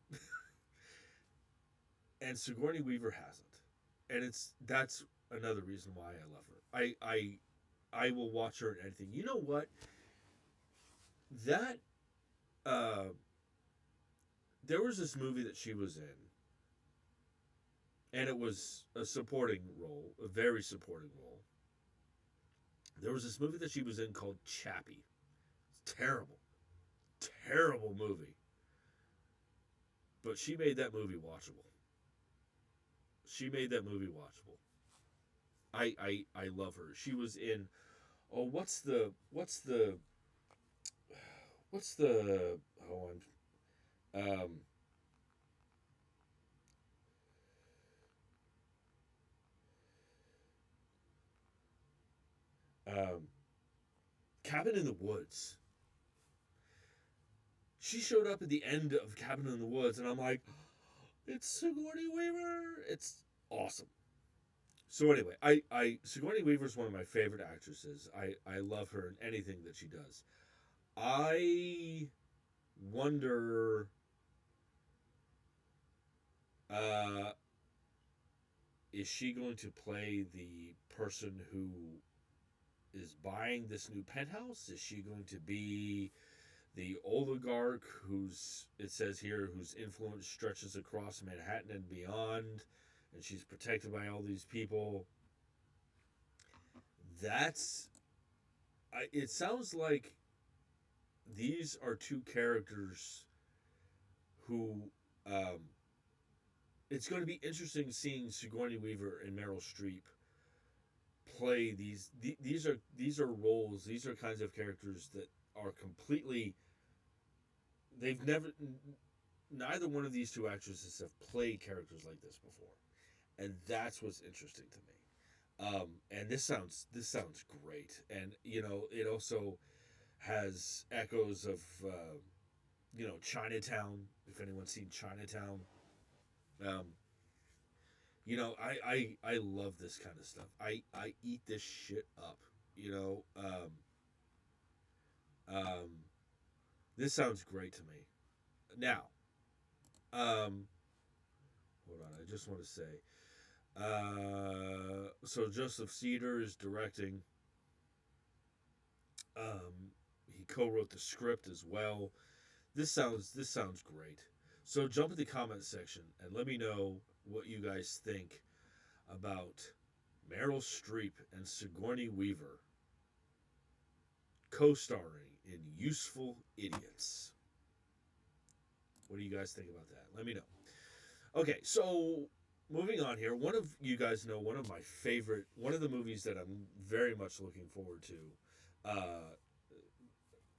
And Sigourney Weaver hasn't. And it's that's another reason why I love her. I will watch her in anything. You know what? That uh there was this movie that she was in, and it was a supporting role, a very supporting role. There was this movie that she was in called Chappie. It's terrible. Terrible movie. But she made that movie watchable. She made that movie watchable. I love her. She was in oh what's the oh um Cabin in the Woods. She showed up at the end of Cabin in the Woods, and I'm like, it's Sigourney Weaver. It's awesome. So anyway, I Sigourney Weaver is one of my favorite actresses. I love her in anything that she does. I wonder, uh, is she going to play the person who is buying this new penthouse? Is she going to be the oligarch whose, it says here, whose influence stretches across Manhattan and beyond, and she's protected by all these people? That's it sounds like these are two characters who um, it's going to be interesting seeing Sigourney Weaver and Meryl Streep play these are roles, these are kinds of characters that are completely they've never neither one of these two actresses have played characters like this before, and that's what's interesting to me. And this sounds great, and you know it also has echoes of Chinatown. If anyone's seen Chinatown, um, I love this kind of stuff. I eat this shit up. You know, um, this sounds great to me. Now, um, hold on. I just want to say, so Joseph Cedar is directing. He co-wrote the script as well. This sounds great. So jump in the comment section and let me know what you guys think about Meryl Streep and Sigourney Weaver co-starring in Useful Idiots. What do you guys think about that? Let me know. Okay, so moving on here, one of you guys know one of the movies that I'm very much looking forward to uh,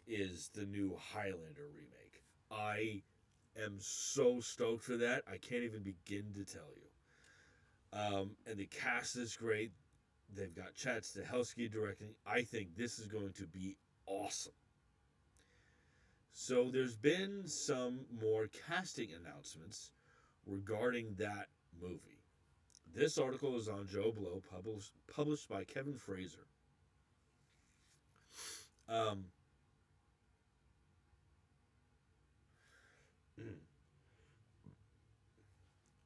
is the new Highlander remake. I am so stoked for that. I can't even begin to tell you. And the cast is great. They've got Chad Stahelski directing. I think this is going to be awesome. So there's been some more casting announcements regarding that movie. This article is on Joe Blow, published by Kevin Fraser. Um,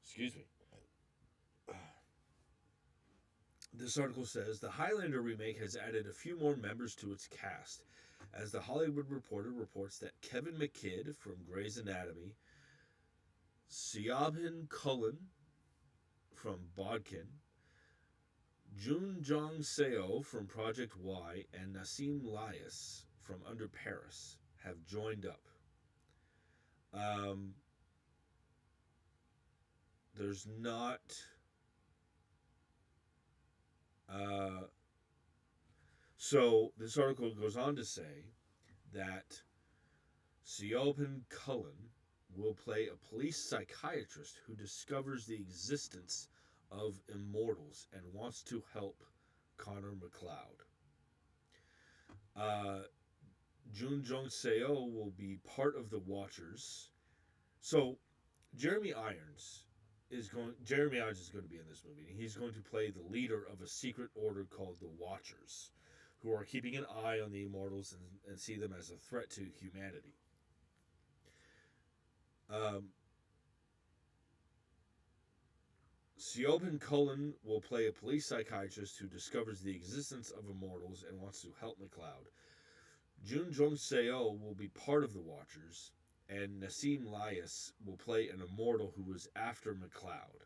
excuse me. This article says the Highlander remake has added a few more members to its cast, as the Hollywood Reporter reports that Kevin McKidd from Grey's Anatomy, Siobhan Cullen from Bodkin, Jun Jong Seo from Project Y, and Nassim Lias from Under Paris have joined up. Um, there's not. So this article goes on to say that Siobhan Cullen will play a police psychiatrist who discovers the existence of immortals and wants to help Connor McLeod. Jun Jong Seo will be part of the Watchers. So Jeremy Irons is going to be in this movie. He's going to play the leader of a secret order called the Watchers, who are keeping an eye on the immortals and see them as a threat to humanity. Siobhan Cullen will play a police psychiatrist who discovers the existence of immortals and wants to help McLeod. Jun Jong Seo will be part of the Watchers, and Nassim Lias will play an immortal who is after McLeod.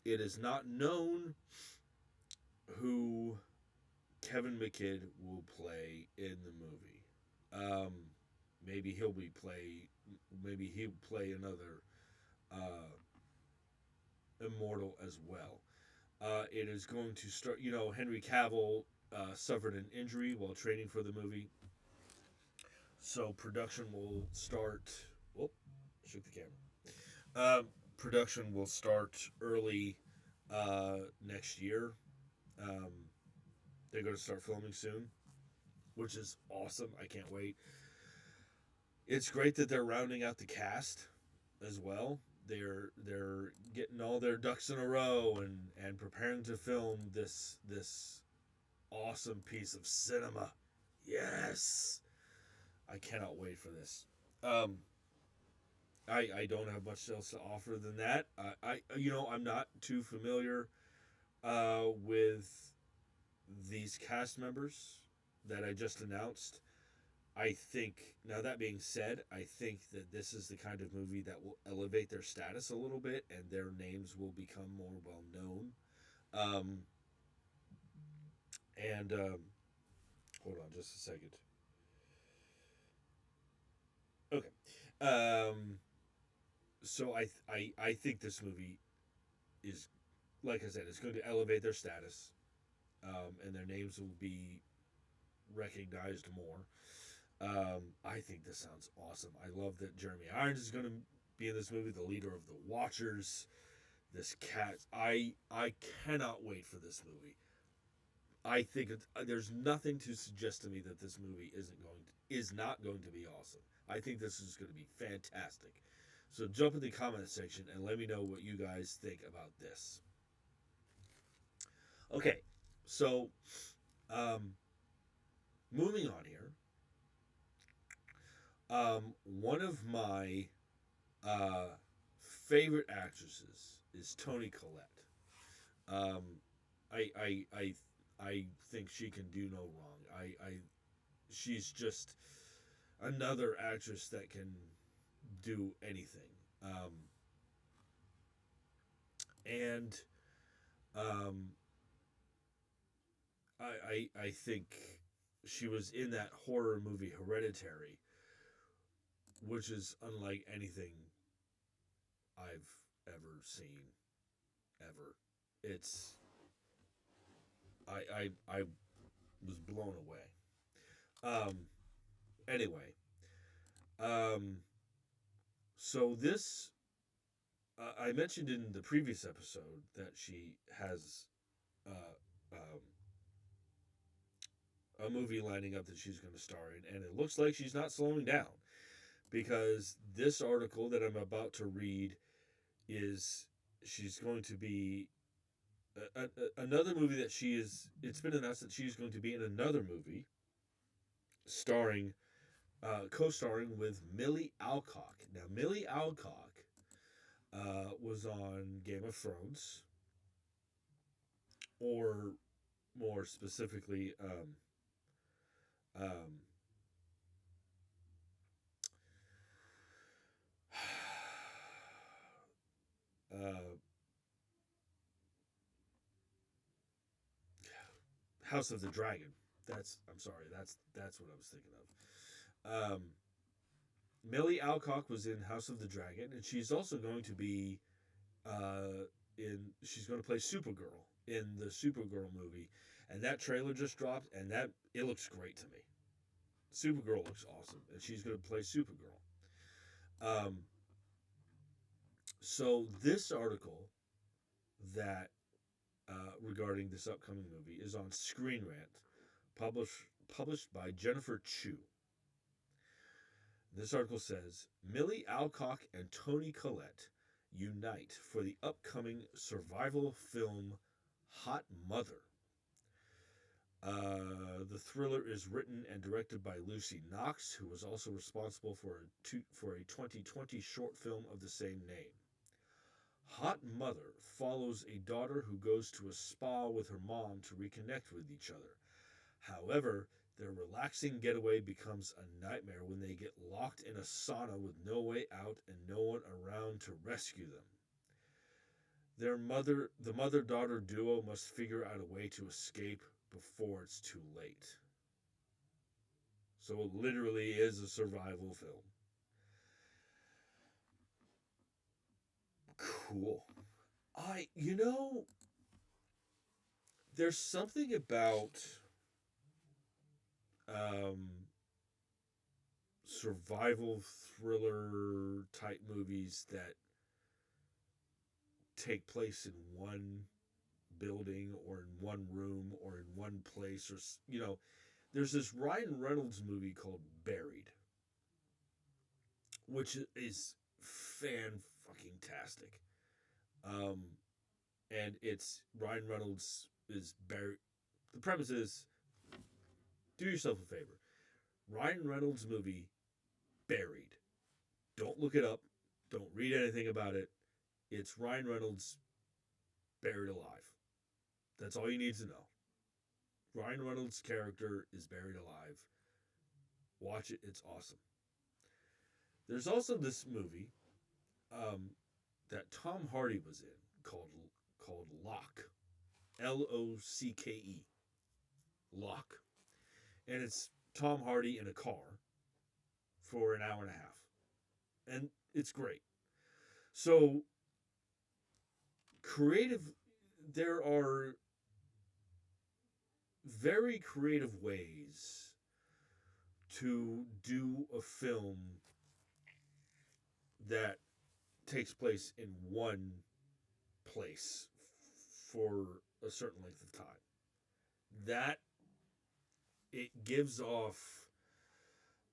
It is not known who Kevin McKidd will play in the movie. Maybe he'll play another immortal as well. It is going to start. Henry Cavill suffered an injury while training for the movie, so production will start. Whoop! Shook the camera. Production will start early next year. They're going to start filming soon, which is awesome. I can't wait. It's great that they're rounding out the cast as well. They're getting all their ducks in a row and preparing to film this awesome piece of cinema. Yes, I cannot wait for this. I don't have much else to offer than that. I'm not too familiar with these cast members that I just announced. I think, now that being said, I think that this is the kind of movie that will elevate their status a little bit and their names will become more well known. Hold on just a second. Okay. So I think this movie is, like I said, it's going to elevate their status, and their names will be recognized more. I think this sounds awesome. I love that Jeremy Irons is going to be in this movie, the leader of the Watchers. This cat, I cannot wait for this movie. I think there's nothing to suggest to me that this movie is not going to be awesome. I think this is going to be fantastic. So jump in the comment section and let me know what you guys think about this. Okay, so um, moving on here. One of my uh, favorite actresses is Toni Collette. Um, I, I I I think she can do no wrong. She's just another actress that can do anything. And um, I think she was in that horror movie Hereditary, which is unlike anything I've ever seen ever. It's I was blown away. Um, anyway, um, so this I mentioned in the previous episode that she has uh, um, a movie lining up that she's going to star in, and it looks like she's not slowing down because this article that I'm about to read is she's going to be another movie that she is. It's been announced that she's going to be in another movie starring, co-starring with Millie Alcock. Now, Millie Alcock was on Game of Thrones, or more specifically, um, uh, House of the Dragon. I'm sorry. That's what I was thinking of. Millie Alcock was in House of the Dragon, and she's also going to be in. She's going to play Supergirl in the Supergirl movie, and that trailer just dropped, and that it looks great to me. Supergirl looks awesome, and she's going to play Supergirl. Um, so this article that regarding this upcoming movie is on Screen Rant, published by Jennifer Chu. This article says Millie Alcock and Toni Collette unite for the upcoming survival film Hot Mother. The thriller is written and directed by Lucy Knox, who was also responsible for a 2020 short film of the same name. Hot Mother follows a daughter who goes to a spa with her mom to reconnect with each other. However, their relaxing getaway becomes a nightmare when they get locked in a sauna with no way out and no one around to rescue them. The mother-daughter duo must figure out a way to escape before it's too late. So it literally is a survival film. Cool. You know, there's something about um, survival thriller type movies that take place in one building or in one room or in one place, or there's this Ryan Reynolds movie called Buried, which is fan fucking tastic. Um, and it's Ryan Reynolds is buried. The premise is, do yourself a favor. Ryan Reynolds movie Buried. Don't look it up. Don't read anything about it. It's Ryan Reynolds buried alive. That's all you need to know. Ryan Reynolds' character is buried alive. Watch it. It's awesome. There's also this movie um, that Tom Hardy was in called Locke. Locke. Locke. And it's Tom Hardy in a car for an hour and a half. And it's great. So creative there are very creative ways to do a film that takes place in one place for a certain length of time. that it gives off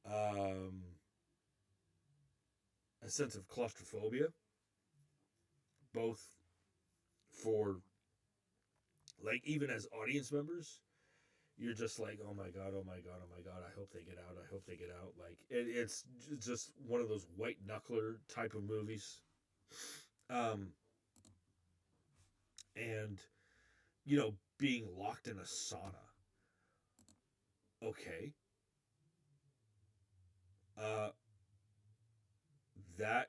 um, a sense of claustrophobia, both for, like, even as audience members, you're just like, oh my god, oh my god, oh my god, I hope they get out, I hope they get out. Like, it's just one of those white knuckler type of movies. Um, and, being locked in a sauna. Okay. Uh, that,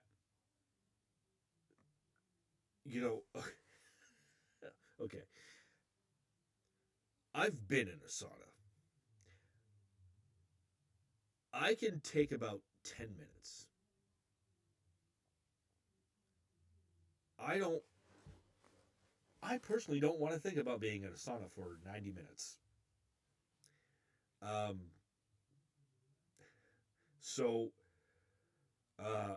you know, okay. I've been in a sauna. I can take about 10 minutes. I don't, I personally don't want to think about being in a sauna for 90 minutes. Um, so, uh,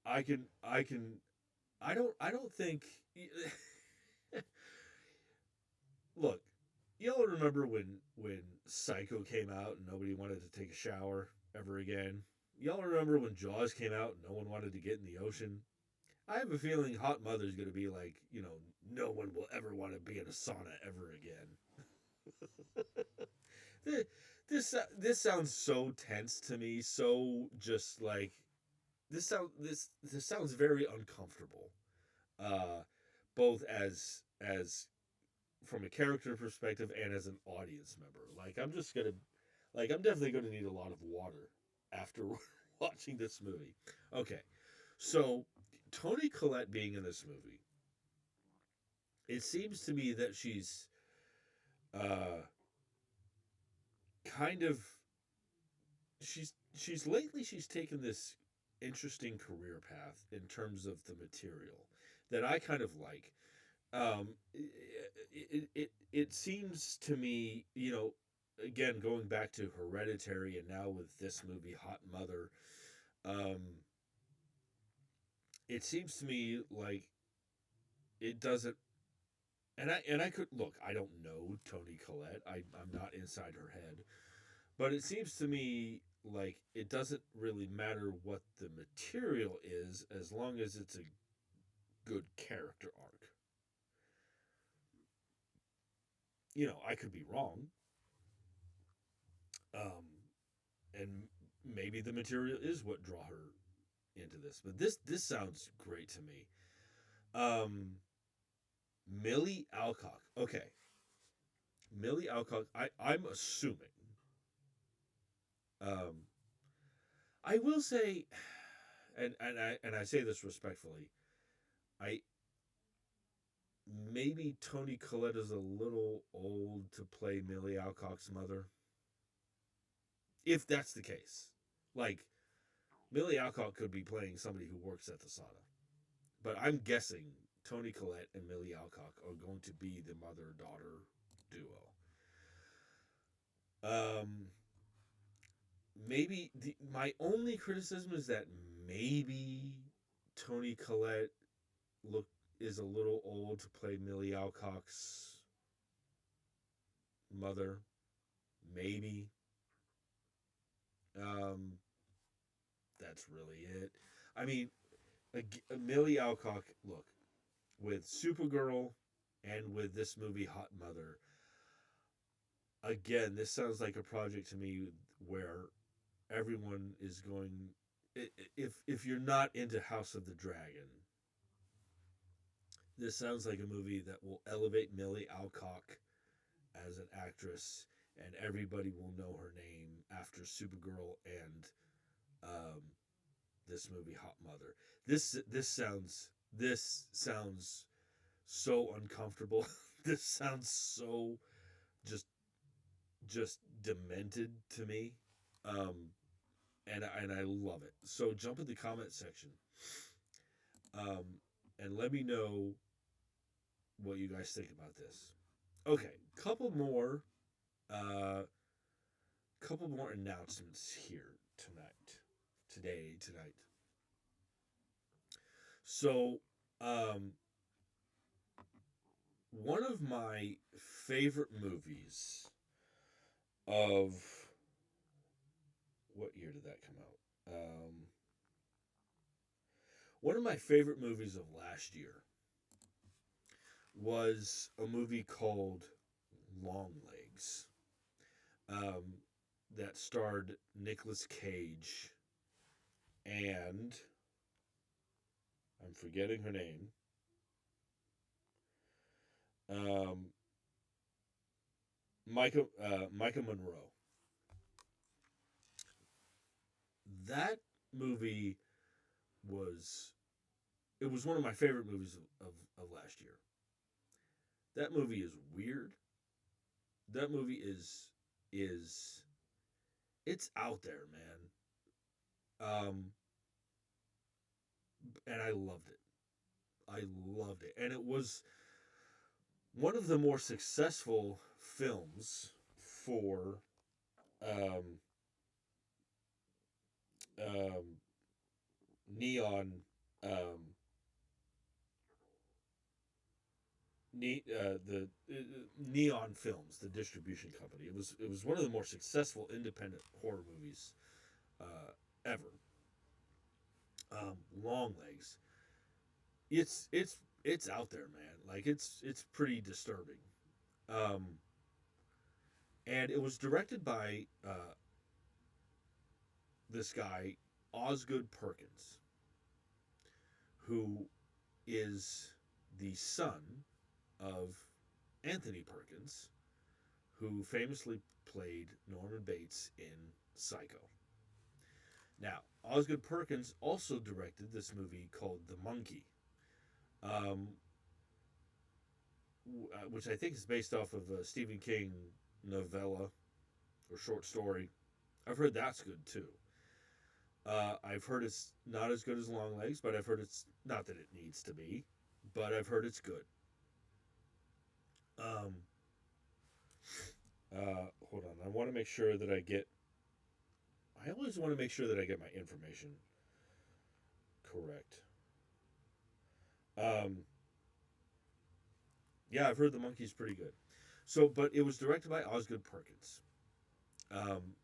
I can, I don't think, look, y'all remember when Psycho came out and nobody wanted to take a shower ever again? Y'all remember when Jaws came out and no one wanted to get in the ocean? I have a feeling Hot Mother's going to be like, no one will ever want to be in a sauna ever again. this sounds so tense to me, so just like this sounds very uncomfortable. Uh, both as from a character perspective and as an audience member. Like, I'm definitely gonna need a lot of water after watching this movie. Okay, so Toni Collette being in this movie, it seems to me that she's uh, kind of she's taken this interesting career path in terms of the material that I kind of like. It seems to me, again, going back to Hereditary and now with this movie, Hot Mother, um, it seems to me like it doesn't. And I could look. I don't know Toni Collette. I'm not inside her head, but it seems to me like it doesn't really matter what the material is as long as it's a good character arc. I could be wrong. Um, and maybe the material is what draw her into this. But this sounds great to me. Um, Millie Alcock. Okay, Millie Alcock. I'm assuming. Um, I will say, and I say this respectfully. I maybe Toni Collette is a little old to play Millie Alcock's mother. If that's the case, like Millie Alcock could be playing somebody who works at the sauna. But I'm guessing Toni Collette and Millie Alcock are going to be the mother daughter duo. Um, maybe my only criticism is that maybe Toni Collette look is a little old to play Millie Alcock's mother. Maybe. Um, that's really it. I mean, Millie Alcock. Look, with Supergirl and with this movie Hot Mother, again, this sounds like a project to me where everyone is going. If you're not into House of the Dragon, this sounds like a movie that will elevate Millie Alcock as an actress, and everybody will know her name after Supergirl and um, this movie Hot Mother. This sounds so uncomfortable. This sounds so just just demented to me. Um, and I love it. So jump in the comment section, um, and let me know what you guys think about this. Okay, uh, couple more announcements here tonight. So, um, one of my favorite movies of what year did that come out? One of my favorite movies of last year was a movie called Longlegs, um, that starred Nicolas Cage and I'm forgetting her name. Um, Micah Monroe. That movie was it was one of my favorite movies of last year. That movie is weird. That movie is it's out there, man. And I loved it. I loved it, and it was one of the more successful films for um, um, neon um, the Neon Films, the distribution company. It was one of the more successful independent horror movies ever. Longlegs. It's out there, man. Like it's pretty disturbing. Um, and it was directed by this guy Osgood Perkins, who is the son of Anthony Perkins, who famously played Norman Bates in Psycho. Now, Osgood Perkins also directed this movie called The Monkey, um, which I think is based off of a Stephen King novella or short story. I've heard that's good too. I've heard it's not as good as Longlegs, but I've heard it's not that it needs to be, but I've heard it's good. Um, Hold on, I want to make sure that I get. I always want to make sure that I get my information correct. Um, yeah, I've heard The Monkey's pretty good. So, but it was directed by Osgood Perkins, um,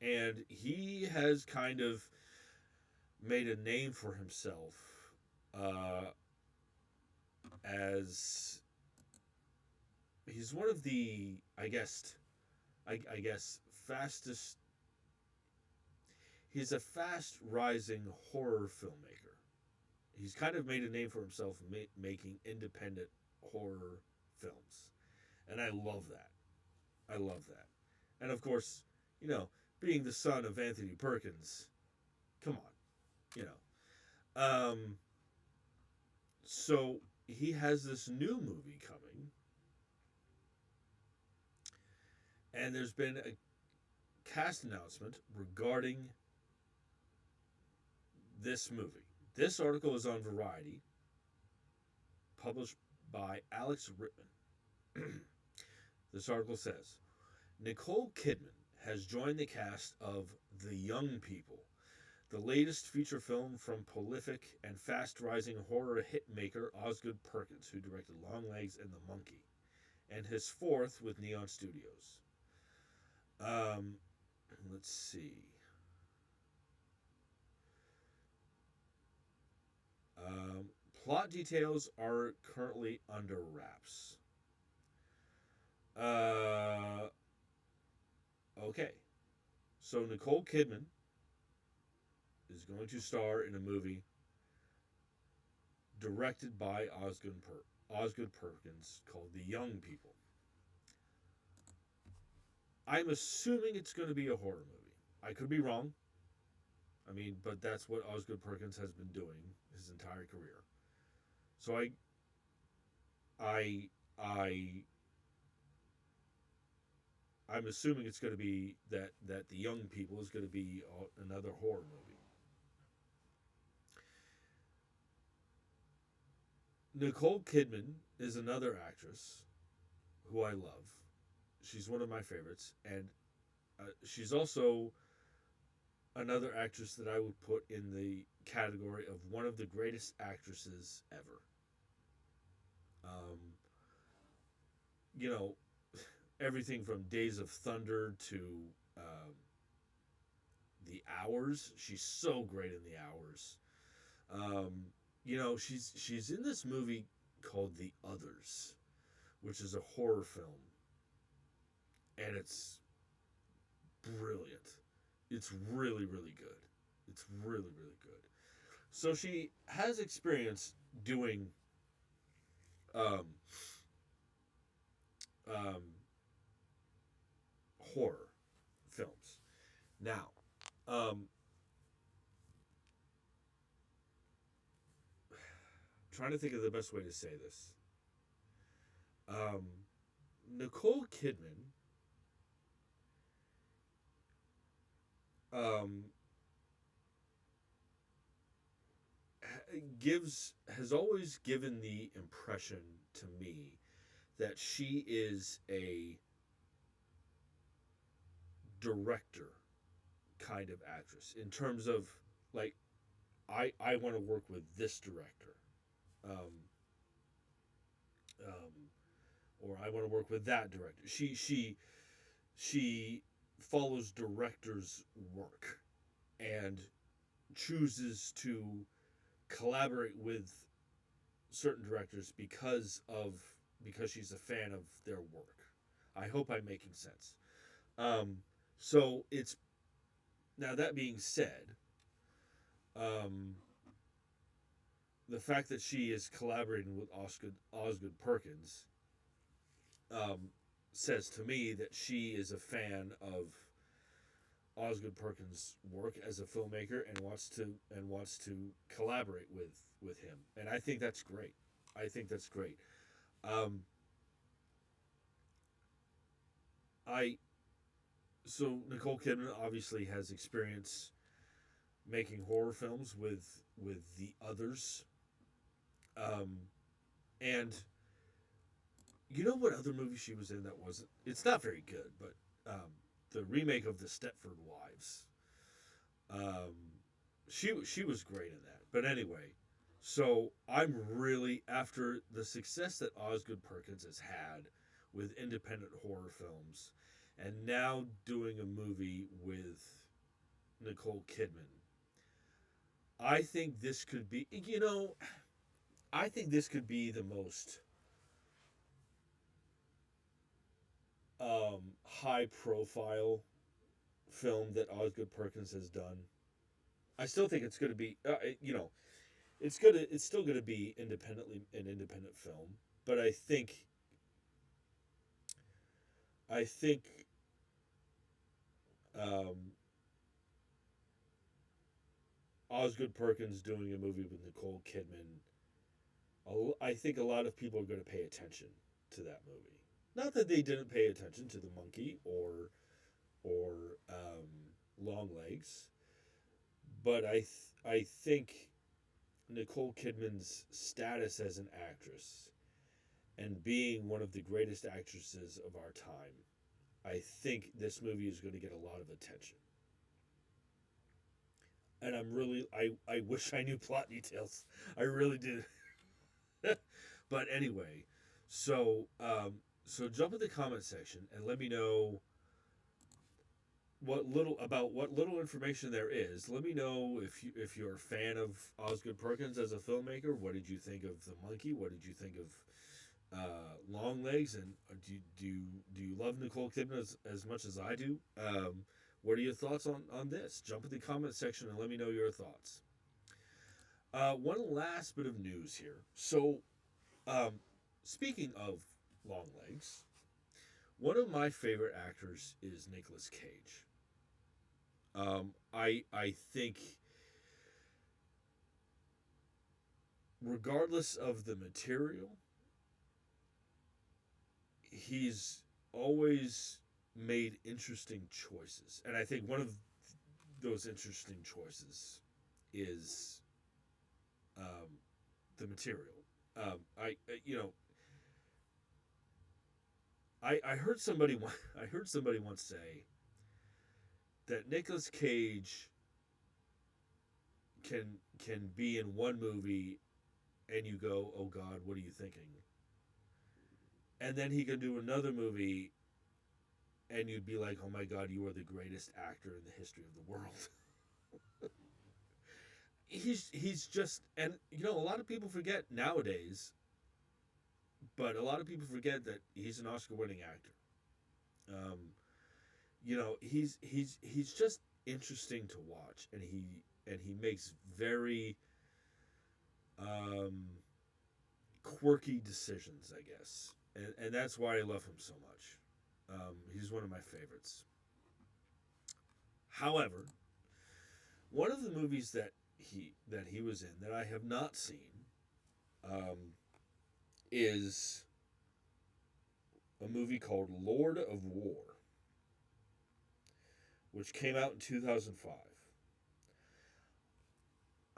and he has kind of made a name for himself uh, as he's one of the, I guess, fastest. He's a fast rising horror filmmaker. He's kind of made a name for himself making independent horror films, and I love that. I love that. And of course, you know, being the son of Anthony Perkins, come on, you know. So he has this new movie coming, and there's been a cast announcement regarding this movie. This article is on Variety, published by Alex Rittman. This article says Nicole Kidman has joined the cast of The Young People, the latest feature film from prolific and fast rising horror hitmaker Osgood Perkins, who directed Longlegs and The Monkey, and his fourth with Neon Studios. Um, let's see. Um, Plot details are currently under wraps. Uh, okay. So Nicole Kidman is going to star in a movie directed by Osgood Perkins called The Young People. I'm assuming it's going to be a horror movie. I could be wrong. I mean, but that's what Osgood Perkins has been doing his entire career. So I, I, I'm assuming it's going to be that The Young People is going to be another horror movie. Nicole Kidman is another actress who I love. She's one of my favorites, and she's also another actress that I would put in the category of one of the greatest actresses ever. Um, you know, everything from Days of Thunder to The Hours. She's so great in The Hours. Um, she's in this movie called The Others, which is a horror film, and it's brilliant. It's really, really good. It's really, really good. So she has experience doing um, um, horror films. Now, um, trying to think of the best way to say this. Um, Nicole Kidman um, has always given the impression to me that she is a director kind of actress in terms of like I want to work with this director, um, um, or I want to work with that director. She follows directors' work and chooses to collaborate with certain directors because she's a fan of their work. I hope I'm making sense. Um, so it's now that being said, um, the fact that she is collaborating with Osgood Perkins um, says to me that she is a fan of Osgood Perkins' work as a filmmaker and wants to collaborate with him, and I think that's great. I think that's great. Um, I so Nicole Kidman obviously has experience making horror films with the others, um, and you know what other movie she was in that wasn't? It's not very good, but the remake of the Stepford Wives. Um, she was great in that. But anyway, so I'm really after the success that Osgood Perkins has had with independent horror films, and now doing a movie with Nicole Kidman. I think this could be, I think this could be the most high profile film that Osgood Perkins has done. I still think it's going to be, it's still going to be an independent film, but I think, um, Osgood Perkins doing a movie with Nicole Kidman, I think a lot of people are going to pay attention to that movie. Not that they didn't pay attention to the monkey or Long Legs, but I think Nicole Kidman's status as an actress and being one of the greatest actresses of our time, I think this movie is going to get a lot of attention. And I wish I knew plot details. I really did. But anyway, so so jump in the comment section and let me know what little information there is. Let me know if you're a fan of Osgood Perkins as a filmmaker. What did you think of The Monkey? What did you think of Long Legs? And do you love Nicole Kidman as much as I do? What are your thoughts on this? Jump in the comment section and let me know your thoughts. One last bit of news here. So, speaking of Long Legs, one of my favorite actors is Nicolas Cage. I think, regardless of the material, he's always made interesting choices, and I think one of those interesting choices is the material. I you know I heard somebody I heard somebody once say that Nicolas Cage can be in one movie and you go, oh God, what are you thinking? and then he could do another movie, and you'd be like, "Oh my God, you are the greatest actor in the history of the world." He's just, and a lot of people forget nowadays, but a lot of people forget that he's an Oscar-winning actor. Um, he's just interesting to watch, and he makes very um, quirky decisions, I guess, and that's why I love him so much. He's one of my favorites. However, one of the movies that he was in that I have not seen um, is a movie called Lord of War, which came out in 2005.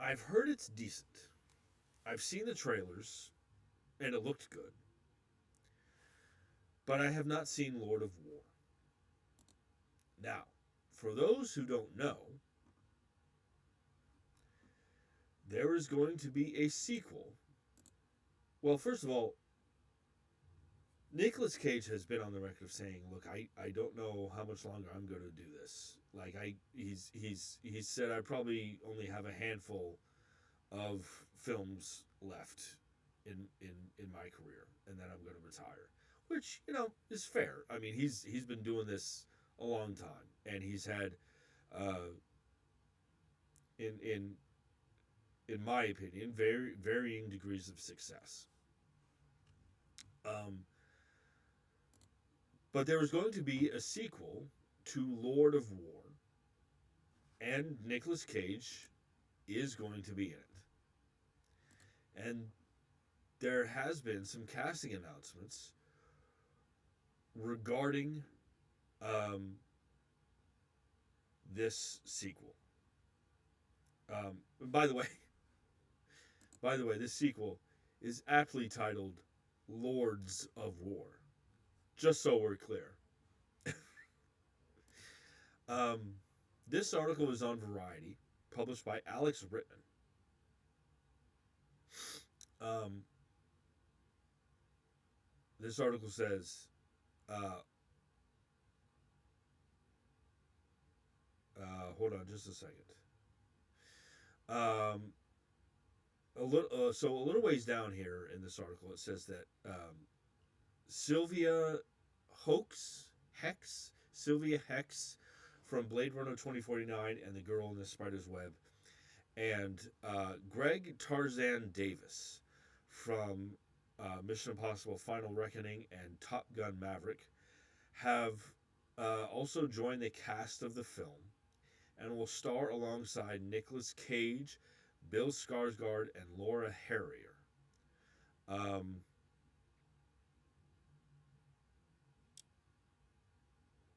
I've heard it's decent. I've seen the trailers, and it looked good. But I have not seen Lord of War. Now, for those who don't know, there is going to be a sequel. Well, first of all, Nicolas Cage has been on the record of saying, "Look, I don't know how much longer I'm going to do this. Like he said I probably only have a handful of films left in my career, and then I'm going to retire," which is fair. I mean, he's been doing this a long time, and he's had uh, in in my opinion very varying degrees of success. Um, but there was going to be a sequel to Lord of War, and Nicolas Cage is going to be in it. And there has been some casting announcements regarding um, this sequel. By the way, this sequel is aptly titled Lords of War. Just so we're clear. um, this article is on Variety, published by Alex Rittman. Um, this article says, hold on just a second. So a little ways down here in this article, it says that Sylvia Sylvia Hex from Blade Runner 2049 and The Girl in the Spider's Web, and Greg Tarzan Davis from Mission Impossible Final Reckoning and Top Gun Maverick have also joined the cast of the film and will star alongside Nicolas Cage, Bill Skarsgård, and Laura Harrier.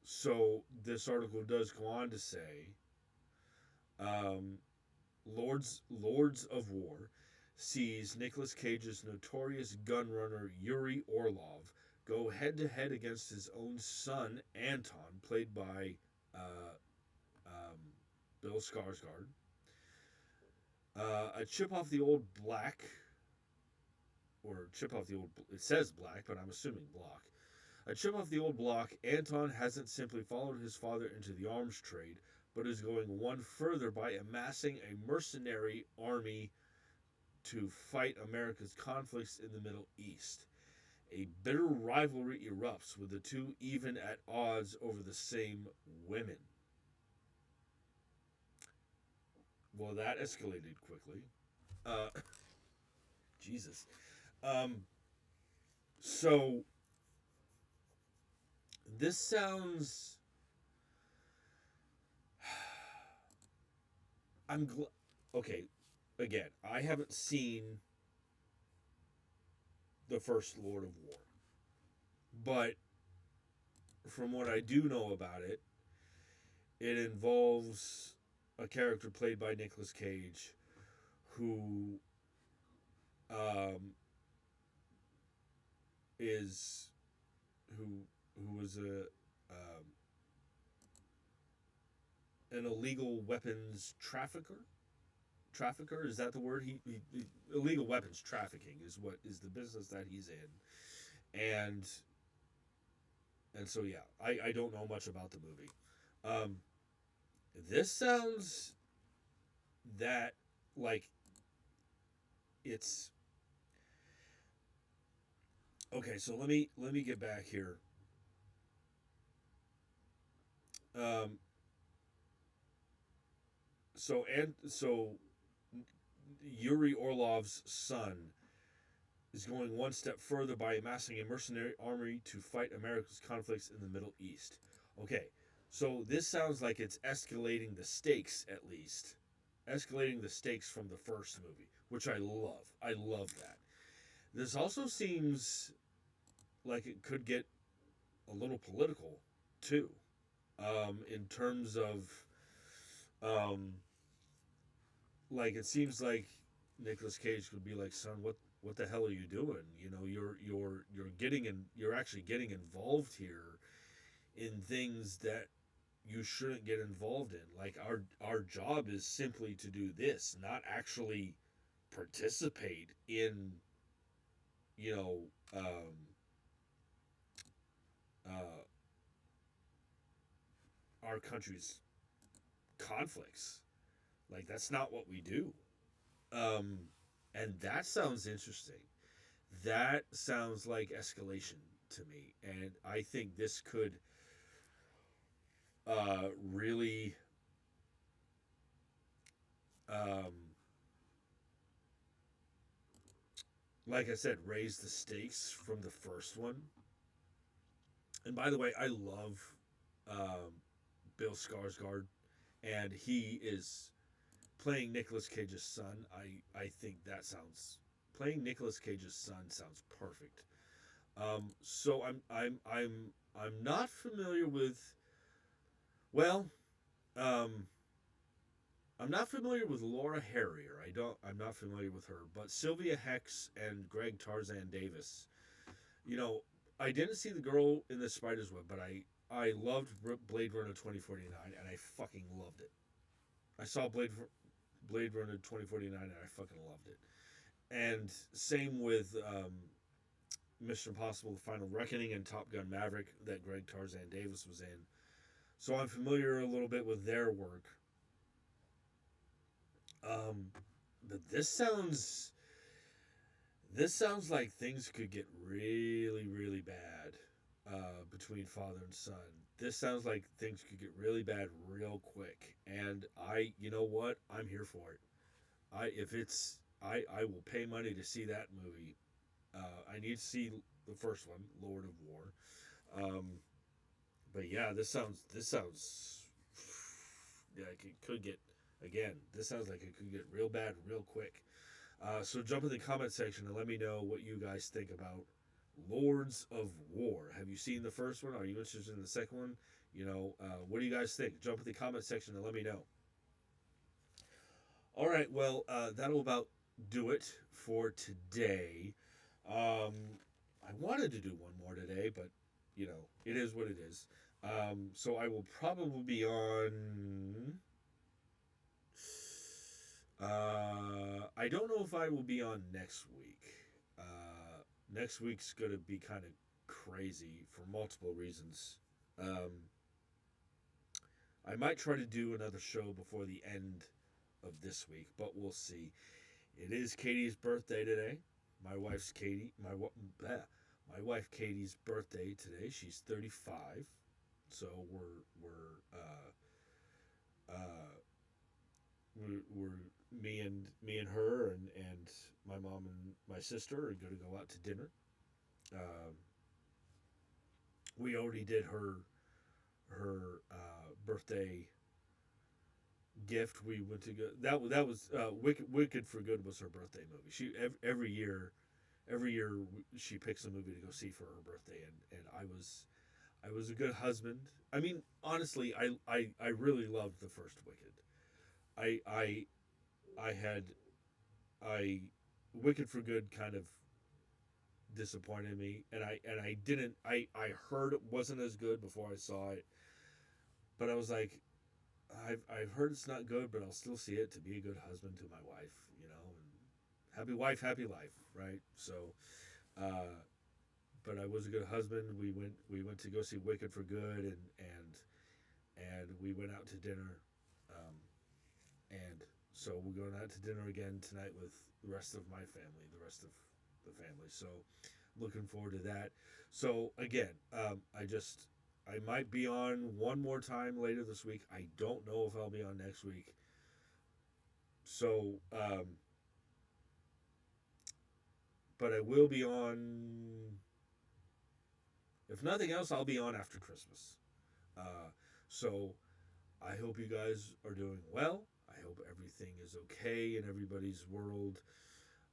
So this article does go on to say, Lords of War sees Nicolas Cage's notorious gunrunner Yuri Orlov go head to head against his own son Anton, played by Bill Skarsgård. A chip off the old block, or chip off the old, it says black, but I'm assuming block. A chip off the old block, Anton hasn't simply followed his father into the arms trade, but is going one further by amassing a mercenary army to fight America's conflicts in the Middle East. A bitter rivalry erupts, with the two even at odds over the same women. Well, that escalated quickly. Uh, Jesus. So this sounds. Okay. Again, I haven't seen the first Lord of War, but from what I do know about it, it involves a character played by Nicolas Cage who is who was an illegal weapons trafficker, is that the word? He illegal weapons trafficking is what is the business that he's in, and so yeah, I don't know much about the movie. Um, this sounds that like it's okay. So let me get back here. Um, so Yuri Orlov's son is going one step further by amassing a mercenary army to fight America's conflicts in the Middle East. Okay, so this sounds like it's escalating the stakes, at least. Escalating the stakes from the first movie, which I love. I love that. This also seems like it could get a little political, too, in terms of, um, like, it seems like Nicolas Cage could be like, son, what the hell are you doing? You know, you're actually getting involved here in things that you shouldn't get involved in. Like our job is simply to do this, not actually participate in, you know, uh, our country's conflicts. Like that's not what we do. Um, and that sounds interesting. That sounds like escalation to me, and I think this could really, um, like I said, raise the stakes from the first one. And by the way, I love um, Bill Skarsgård, and he is playing Nicolas Cage's son. I think that sounds playing Nicolas Cage's son sounds perfect. So I'm not familiar with well, um, I'm not familiar with Laura Harrier. I'm not familiar with her, but Sylvia Hex and Greg Tarzan Davis. You know, I didn't see the girl in the spider's web, but I loved Blade Runner 2049, and I fucking loved it. I saw Blade Runner 2049, and I fucking loved it. And same with Mission Impossible: The Final Reckoning and Top Gun Maverick that Greg Tarzan Davis was in. So I'm familiar a little bit with their work. Um, but this sounds like things could get really really bad between father and son. This sounds like things could get really bad real quick, and you know what, I'm here for it. I will pay money to see that movie. I need to see the first one, Lord of War. But yeah, this sounds like it could get again. This sounds like it could get real bad real quick. So jump in the comment section and let me know what you guys think about Lords of War. Have you seen the first one? Are you interested in the second one? You know, what do you guys think? Jump in the comment section and let me know. All right, well, that'll about do it for today. Um, I wanted to do one more today, but you know, it is what it is. So I will probably be on. I don't know if I will be on next week. Next week's gonna be kind of crazy for multiple reasons. Um, I might try to do another show before the end of this week, but we'll see. It is Katie's birthday today. My wife's Katie. My wife Katie's birthday today. She's 35. So we're me and her and my mom and my sister are going to go out to dinner. Um, we already did her birthday gift. We went to go. That was Wicked for Good was her birthday movie. She every year she picks a movie to go see for her birthday, and I was a good husband. I mean, honestly, I really loved the first Wicked. I I I had I Wicked for Good kind of disappointed me, and I didn't I heard it wasn't as good before I saw it, but I was like, I've heard it's not good, but I'll still see it to be a good husband to my wife, you know, and happy wife, happy life, right? So, uh, but I was a good husband. We went to go see Wicked for Good, and we went out to dinner, um, and so we're going out to dinner again tonight with the rest of my family, the rest of the family. So looking forward to that. So again, I might be on one more time later this week. I don't know if I'll be on next week. So, but I will be on. If nothing else, I'll be on after Christmas. Uh, so I hope you guys are doing well. I hope everything is okay in everybody's world.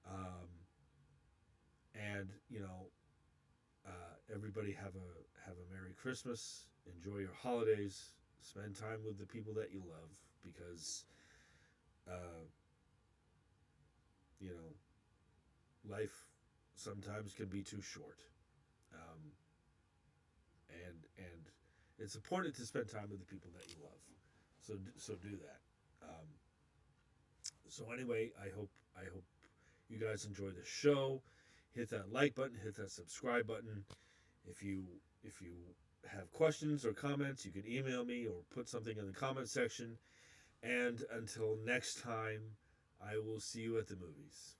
Um, and everybody have a Merry Christmas. Enjoy your holidays. Spend time with the people that you love because uh, you know life sometimes can be too short. Um, and it's important to spend time with the people that you love. So do that. So anyway, I hope you guys enjoy the show. Hit that like button, hit that subscribe button. If you have questions or comments, you can email me or put something in the comment section. And until next time, I will see you at the movies.